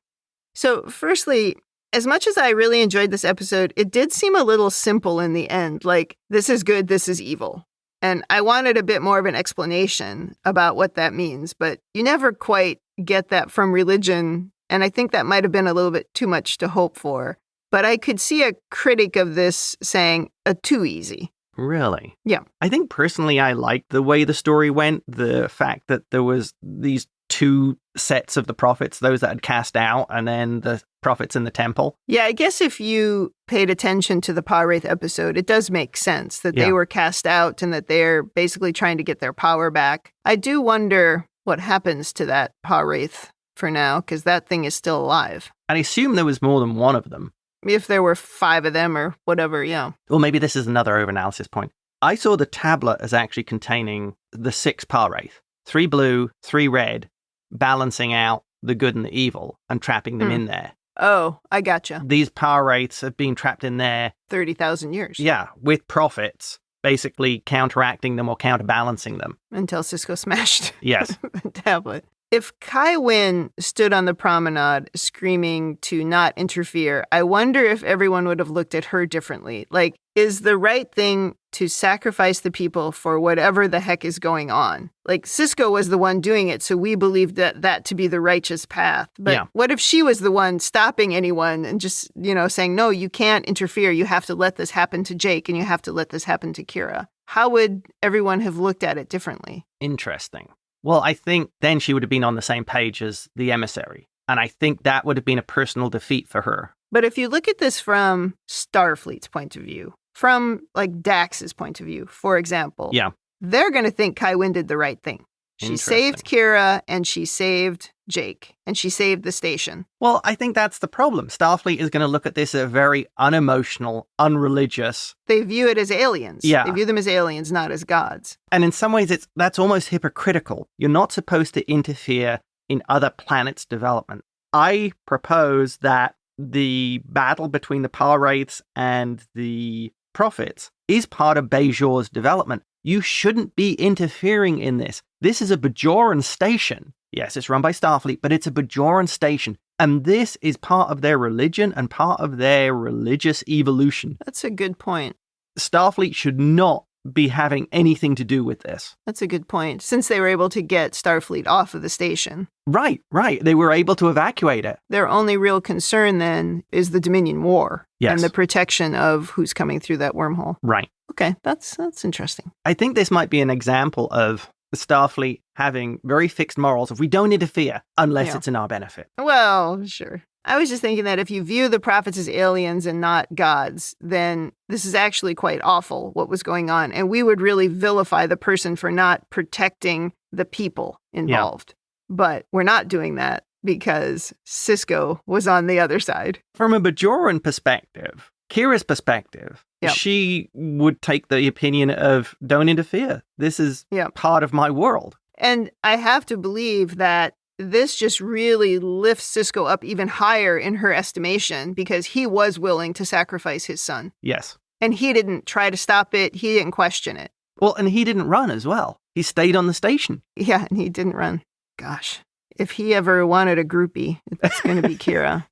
So, firstly, as much as I really enjoyed this episode, it did seem a little simple in the end. Like, this is good, this is evil. And I wanted a bit more of an explanation about what that means, but you never quite get that from religion, and I think that might have been a little bit too much to hope for. But I could see a critic of this saying, too easy. Really? Yeah. I think personally I liked the way the story went. The fact that there was these two sets of the prophets, those that had cast out, and then the prophets in the temple. Yeah, I guess if you paid attention to the pah-wraith episode, it does make sense that they were cast out and that they're basically trying to get their power back. I do wonder what happens to that pah-wraith for now, because that thing is still alive. And I assume there was more than one of them. If there were 5 of them or whatever, yeah. Well, maybe this is another overanalysis point. I saw the tablet as actually containing the 6 pah-wraith. 3 blue, 3 red, balancing out the good and the evil and trapping them in there. Oh, I gotcha. These pah-wraiths have been trapped in there 30,000 years. Yeah, with prophets, basically counteracting them or counterbalancing them. Until Sisko smashed Yes. the tablet. If Kai Winn stood on the promenade screaming to not interfere, I wonder if everyone would have looked at her differently. Like, is the right thing to sacrifice the people for whatever the heck is going on? Like, Sisko was the one doing it, so we believed that to be the righteous path. But what if she was the one stopping anyone and just, saying, no, you can't interfere. You have to let this happen to Jake and you have to let this happen to Kira. How would everyone have looked at it differently? Interesting. Well, I think then she would have been on the same page as the Emissary. And I think that would have been a personal defeat for her. But if you look at this from Starfleet's point of view, from like Dax's point of view, for example, they're going to think Kai Winn did the right thing. She saved Kira and she saved Jake and she saved the station. Well, I think that's the problem. Starfleet is going to look at this as a very unemotional, unreligious. They view it as aliens. Yeah. They view them as aliens, not as gods. And in some ways, that's almost hypocritical. You're not supposed to interfere in other planets' development. I propose that the battle between the pah-wraiths and the prophets is part of Bajor's development. You shouldn't be interfering in this. This is a Bajoran station. Yes, it's run by Starfleet, but it's a Bajoran station. And this is part of their religion and part of their religious evolution. That's a good point. Starfleet should not be having anything to do with this. That's a good point, since they were able to get Starfleet off of the station. Right. They were able to evacuate it. Their only real concern then is the Dominion War and the protection of who's coming through that wormhole. Right. Okay, that's interesting. I think this might be an example of Starfleet having very fixed morals of we don't interfere unless it's in our benefit. Well, sure. I was just thinking that if you view the prophets as aliens and not gods, then this is actually quite awful what was going on. And we would really vilify the person for not protecting the people involved. But we're not doing that because Sisko was on the other side. From a Bajoran perspective, Kira's perspective, she would take the opinion of don't interfere. This is part of my world. And I have to believe that this just really lifts Sisko up even higher in her estimation because he was willing to sacrifice his son. Yes. And he didn't try to stop it. He didn't question it. Well, and he didn't run as well. He stayed on the station. Yeah, and he didn't run. Gosh, if he ever wanted a groupie, it's going to be Kira.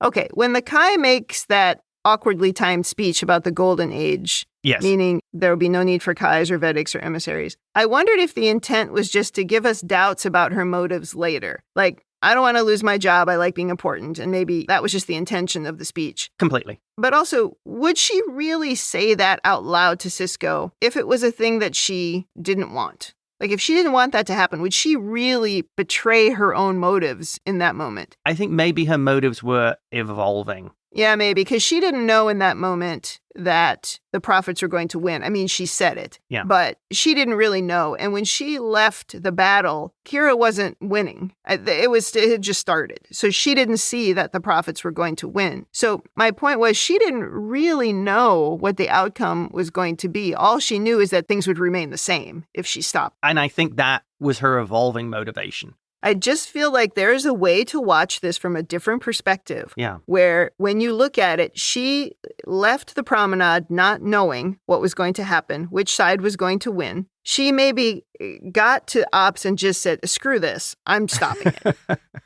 Okay, when the Kai makes that awkwardly timed speech about the Golden Age, meaning there will be no need for Kais or Vedics or emissaries, I wondered if the intent was just to give us doubts about her motives later. Like, I don't want to lose my job, I like being important, and maybe that was just the intention of the speech. Completely. But also, would she really say that out loud to Sisko if it was a thing that she didn't want? Like, if she didn't want that to happen, would she really betray her own motives in that moment? I think maybe her motives were evolving. Yeah, maybe, because she didn't know in that moment that the prophets were going to win. I mean, she said it, but she didn't really know. And when she left the battle, Kira wasn't winning. It had just started. So she didn't see that the prophets were going to win. So my point was she didn't really know what the outcome was going to be. All she knew is that things would remain the same if she stopped. And I think that was her evolving motivation. I just feel like there is a way to watch this from a different perspective. Yeah. Where when you look at it, she left the promenade not knowing what was going to happen, which side was going to win. She maybe got to Ops and just said, screw this. I'm stopping it.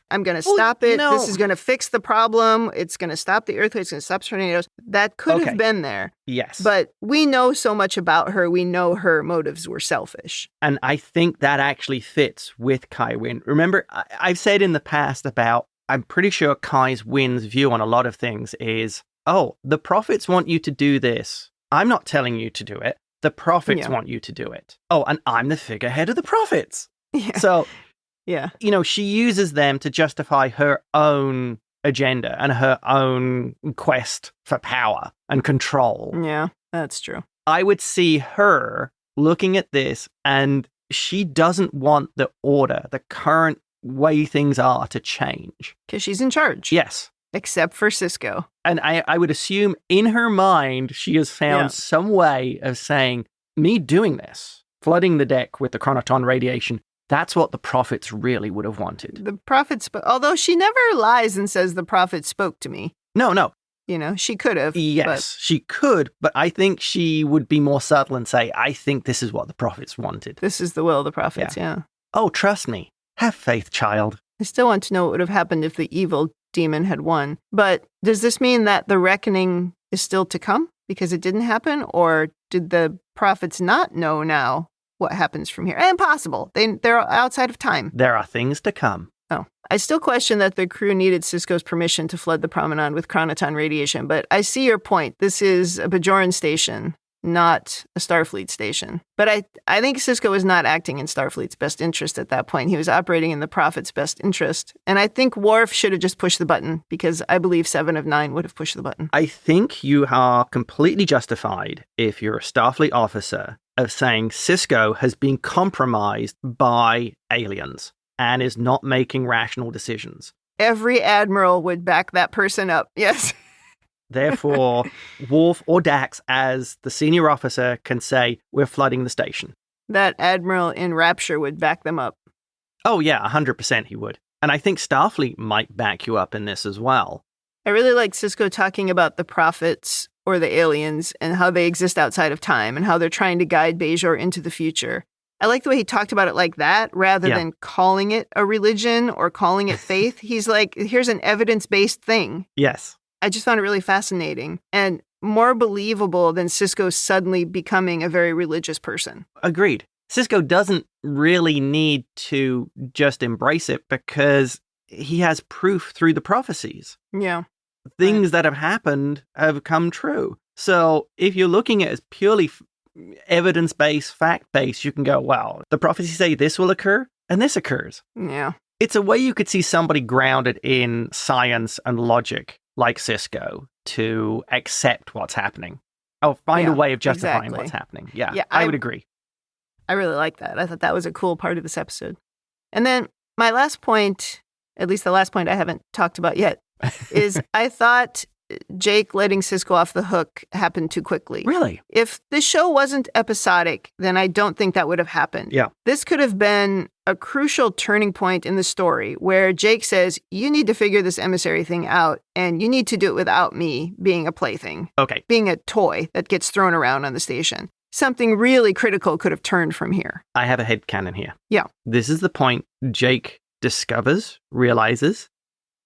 I'm going to stop it. This is going to fix the problem. It's going to stop the earthquakes. It's going to stop tornadoes. That could have been there. Yes. But we know so much about her. We know her motives were selfish. And I think that actually fits with Kai Winn. Remember, I've said in the past about, I'm pretty sure Kai Winn's view on a lot of things is, the prophets want you to do this. I'm not telling you to do it. The prophets want you to do it. Oh, and I'm the figurehead of the prophets. Yeah. So, yeah. She uses them to justify her own agenda and her own quest for power and control. Yeah, that's true. I would see her looking at this, and she doesn't want the order, the current way things are, to change. Because she's in charge. Yes. Except for Sisko. And I would assume in her mind, she has found some way of saying, me doing this, flooding the deck with the chronoton radiation, that's what the prophets really would have wanted. The prophets, although she never lies and says the prophet spoke to me. No. She could have. Yes, she could, but I think she would be more subtle and say, I think this is what the prophets wanted. This is the will of the prophets, yeah. Oh, trust me. Have faith, child. I still want to know what would have happened if the evil demon had won. But does this mean that the reckoning is still to come because it didn't happen? Or did the prophets not know now what happens from here? Impossible. They're outside of time. There are things to come. Oh, I still question that the crew needed Sisko's permission to flood the promenade with chronoton radiation, but I see your point. This is a Bajoran station, not a Starfleet station. But I think Sisko was not acting in Starfleet's best interest at that point. He was operating in the Prophet's best interest. And I think Worf should have just pushed the button, because I believe 7 of 9 would have pushed the button. I think you are completely justified, if you're a Starfleet officer, of saying Sisko has been compromised by aliens and is not making rational decisions. Every admiral would back that person up, yes. Therefore, Worf or Dax, as the senior officer, can say, we're flooding the station. That admiral in Rapture would back them up. Oh yeah, 100% he would. And I think Starfleet might back you up in this as well. I really like Sisko talking about the prophets or the aliens and how they exist outside of time and how they're trying to guide Bajor into the future. I like the way he talked about it like that, rather than calling it a religion or calling it faith. He's like, here's an evidence-based thing. Yes. I just found it really fascinating and more believable than Sisko suddenly becoming a very religious person. Agreed. Sisko doesn't really need to just embrace it because he has proof through the prophecies. Yeah. Things that have happened have come true. So if you're looking at it as purely evidence-based, fact-based, you can go, wow, the prophecies say this will occur, and this occurs. Yeah. It's a way you could see somebody grounded in science and logic, like Sisko, to accept what's happening. Or find a way of justifying what's happening. Yeah, I would agree. I really like that. I thought that was a cool part of this episode. And then my last point, at least the last point I haven't talked about yet, is I thought Jake letting Sisko off the hook happened too quickly. Really? If the show wasn't episodic, then I don't think that would have happened. Yeah. This could have been a crucial turning point in the story where Jake says, you need to figure this emissary thing out, and you need to do it without me being a plaything. Okay. Being a toy that gets thrown around on the station. Something really critical could have turned from here. I have a headcanon here. Yeah. This is the point Jake realizes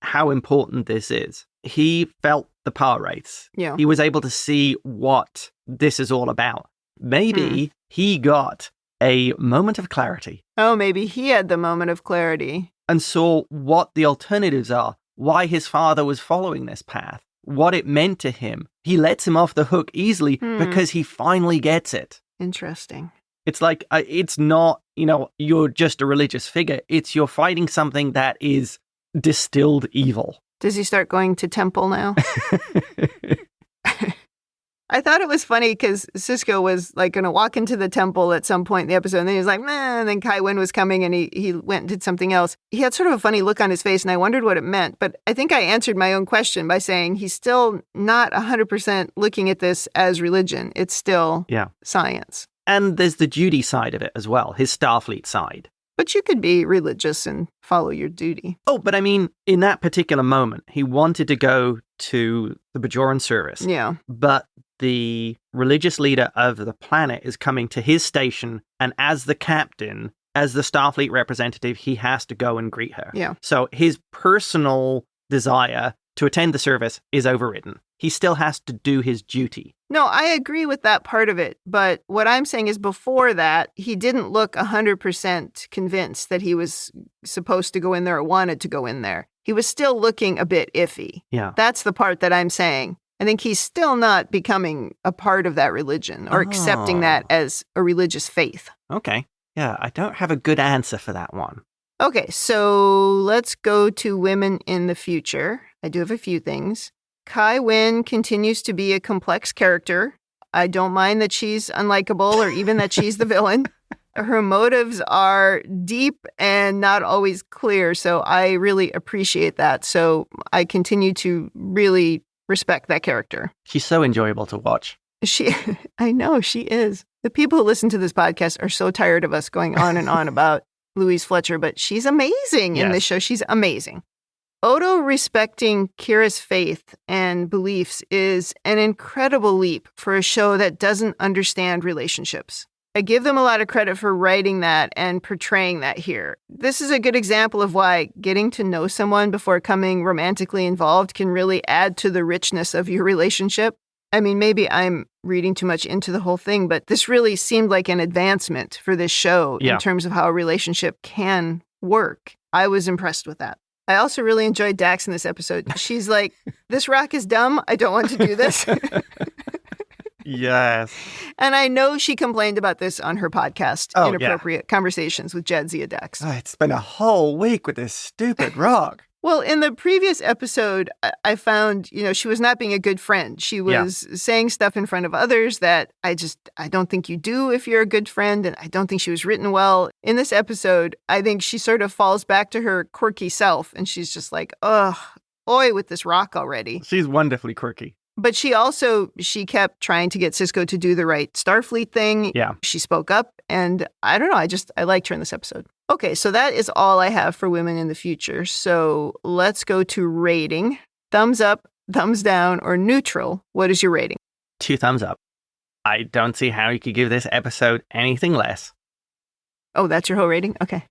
how important this is. He felt the pah-wraiths. Yeah. He was able to see what this is all about. Maybe he got a moment of clarity. Oh, maybe he had the moment of clarity. And saw what the alternatives are, why his father was following this path, what it meant to him. He lets him off the hook easily because he finally gets it. Interesting. It's like, it's not, you're just a religious figure. It's you're fighting something that is distilled evil. Does he start going to temple now? I thought it was funny because Sisko was like going to walk into the temple at some point in the episode, and then he was like, meh, and then Kai Winn was coming and he went and did something else. He had sort of a funny look on his face, and I wondered what it meant. But I think I answered my own question by saying he's still not 100% looking at this as religion. It's still science. And there's the duty side of it as well, his Starfleet side. But you could be religious and follow your duty. Oh, but I mean, in that particular moment, he wanted to go to the Bajoran service. Yeah. But the religious leader of the planet is coming to his station, and as the captain, as the Starfleet representative, he has to go and greet her. Yeah. So his personal desire to attend the service is overridden. He still has to do his duty. No, I agree with that part of it. But what I'm saying is before that, he didn't look 100% convinced that he was supposed to go in there or wanted to go in there. He was still looking a bit iffy. Yeah. That's the part that I'm saying. I think he's still not becoming a part of that religion or accepting that as a religious faith. Okay. Yeah, I don't have a good answer for that one. Okay, so let's go to women in the future. I do have a few things. Kai Winn continues to be a complex character. I don't mind that she's unlikable or even that she's the villain. Her motives are deep and not always clear, so I really appreciate that. So I continue to really respect that character. She's so enjoyable to watch. I know, she is. The people who listen to this podcast are so tired of us going on and on about Louise Fletcher, but she's amazing in this show. She's amazing. Odo respecting Kira's faith and beliefs is an incredible leap for a show that doesn't understand relationships. I give them a lot of credit for writing that and portraying that here. This is a good example of why getting to know someone before becoming romantically involved can really add to the richness of your relationship. I mean, maybe I'm reading too much into the whole thing, but this really seemed like an advancement for this show in terms of how a relationship can work. I was impressed with that. I also really enjoyed Dax in this episode. She's like, this rock is dumb. I don't want to do this. Yes. And I know she complained about this on her podcast, Inappropriate Conversations with Jadzia Dax. Oh, it's been a whole week with this stupid rock. Well, in the previous episode, I found, she was not being a good friend. She was saying stuff in front of others that I don't think you do if you're a good friend, and I don't think she was written well. In this episode, I think she sort of falls back to her quirky self, and she's just like, ugh, oi with this rock already. She's wonderfully quirky. But she kept trying to get Sisko to do the right Starfleet thing. Yeah. She spoke up, and I don't know, I liked her in this episode. Okay, so that is all I have for women in the future. So let's go to rating. Thumbs up, thumbs down, or neutral. What is your rating? 2 thumbs up. I don't see how you could give this episode anything less. Oh, that's your whole rating? Okay.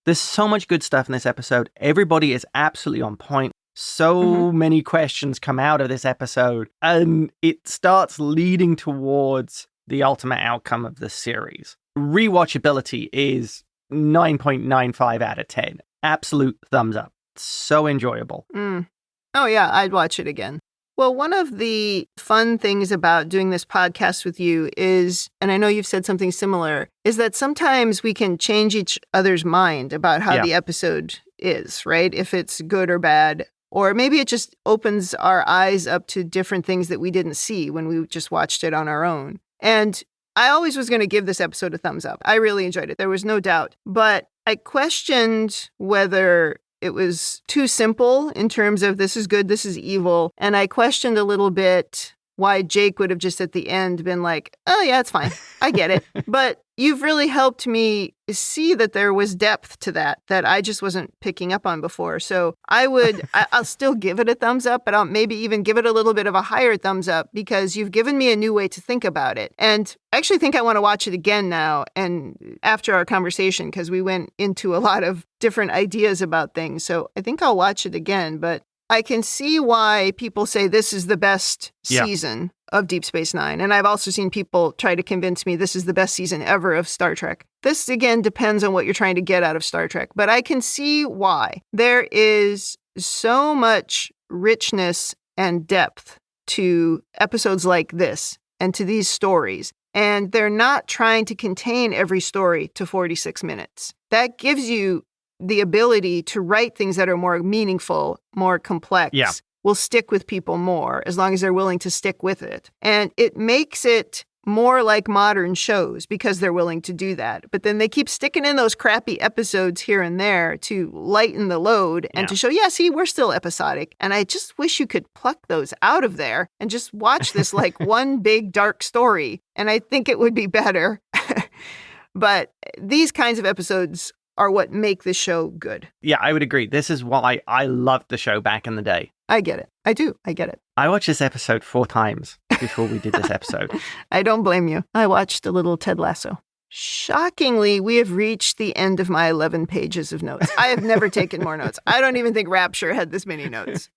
There's so much good stuff in this episode. Everybody is absolutely on point. So many questions come out of this episode, and it starts leading towards the ultimate outcome of the series. Rewatchability is 9.95 out of 10. Absolute thumbs up. So enjoyable. Oh, yeah, I'd watch it again. Well, one of the fun things about doing this podcast with you is, and I know you've said something similar, is that sometimes we can change each other's mind about how the episode is, right? If it's good or bad. Or maybe it just opens our eyes up to different things that we didn't see when we just watched it on our own. And I always was going to give this episode a thumbs up. I really enjoyed it. There was no doubt. But I questioned whether it was too simple in terms of this is good, this is evil. And I questioned a little bit why Jake would have just at the end been like, oh, yeah, it's fine. I get it. But you've really helped me see that there was depth to that I just wasn't picking up on before. So I'll still give it a thumbs up, but I'll maybe even give it a little bit of a higher thumbs up because you've given me a new way to think about it. And I actually think I want to watch it again now and after our conversation, because we went into a lot of different ideas about things. So I think I'll watch it again, but I can see why people say this is the best season of Deep Space Nine. And I've also seen people try to convince me this is the best season ever of Star Trek. This, again, depends on what you're trying to get out of Star Trek. But I can see why. There is so much richness and depth to episodes like this and to these stories. And they're not trying to contain every story to 46 minutes. That gives you the ability to write things that are more meaningful, more complex, will stick with people more as long as they're willing to stick with it. And it makes it more like modern shows because they're willing to do that. But then they keep sticking in those crappy episodes here and there to lighten the load and to show, see, we're still episodic. And I just wish you could pluck those out of there and just watch this like one big dark story. And I think it would be better. But these kinds of episodes are what make the show good. Yeah, I would agree. This is why I loved the show back in the day. I get it. I do. I get it. I watched this episode 4 times before we did this episode. I don't blame you. I watched a little Ted Lasso. Shockingly, we have reached the end of my 11 pages of notes. I have never taken more notes. I don't even think Rapture had this many notes.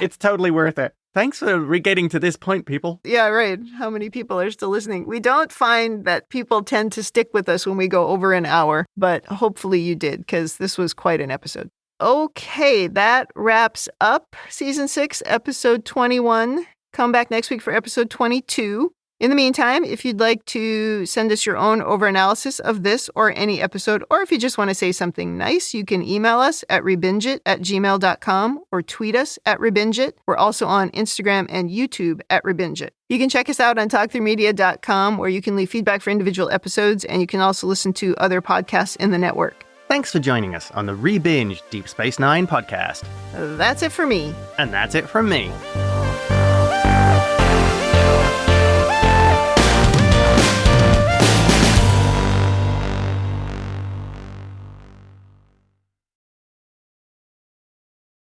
It's totally worth it. Thanks for getting to this point, people. Yeah, right. How many people are still listening? We don't find that people tend to stick with us when we go over an hour, but hopefully you did, because this was quite an episode. Okay, that wraps up Season 6, Episode 21. Come back next week for Episode 22. In the meantime, if you'd like to send us your own overanalysis of this or any episode, or if you just want to say something nice, you can email us at ReBingeIT@gmail.com or tweet us at ReBingeIT. We're also on Instagram and YouTube at ReBingeIT. You can check us out on TalkThroughMedia.com, where you can leave feedback for individual episodes, and you can also listen to other podcasts in the network. Thanks for joining us on the Rebinge Deep Space Nine podcast. That's it for me. And that's it from me.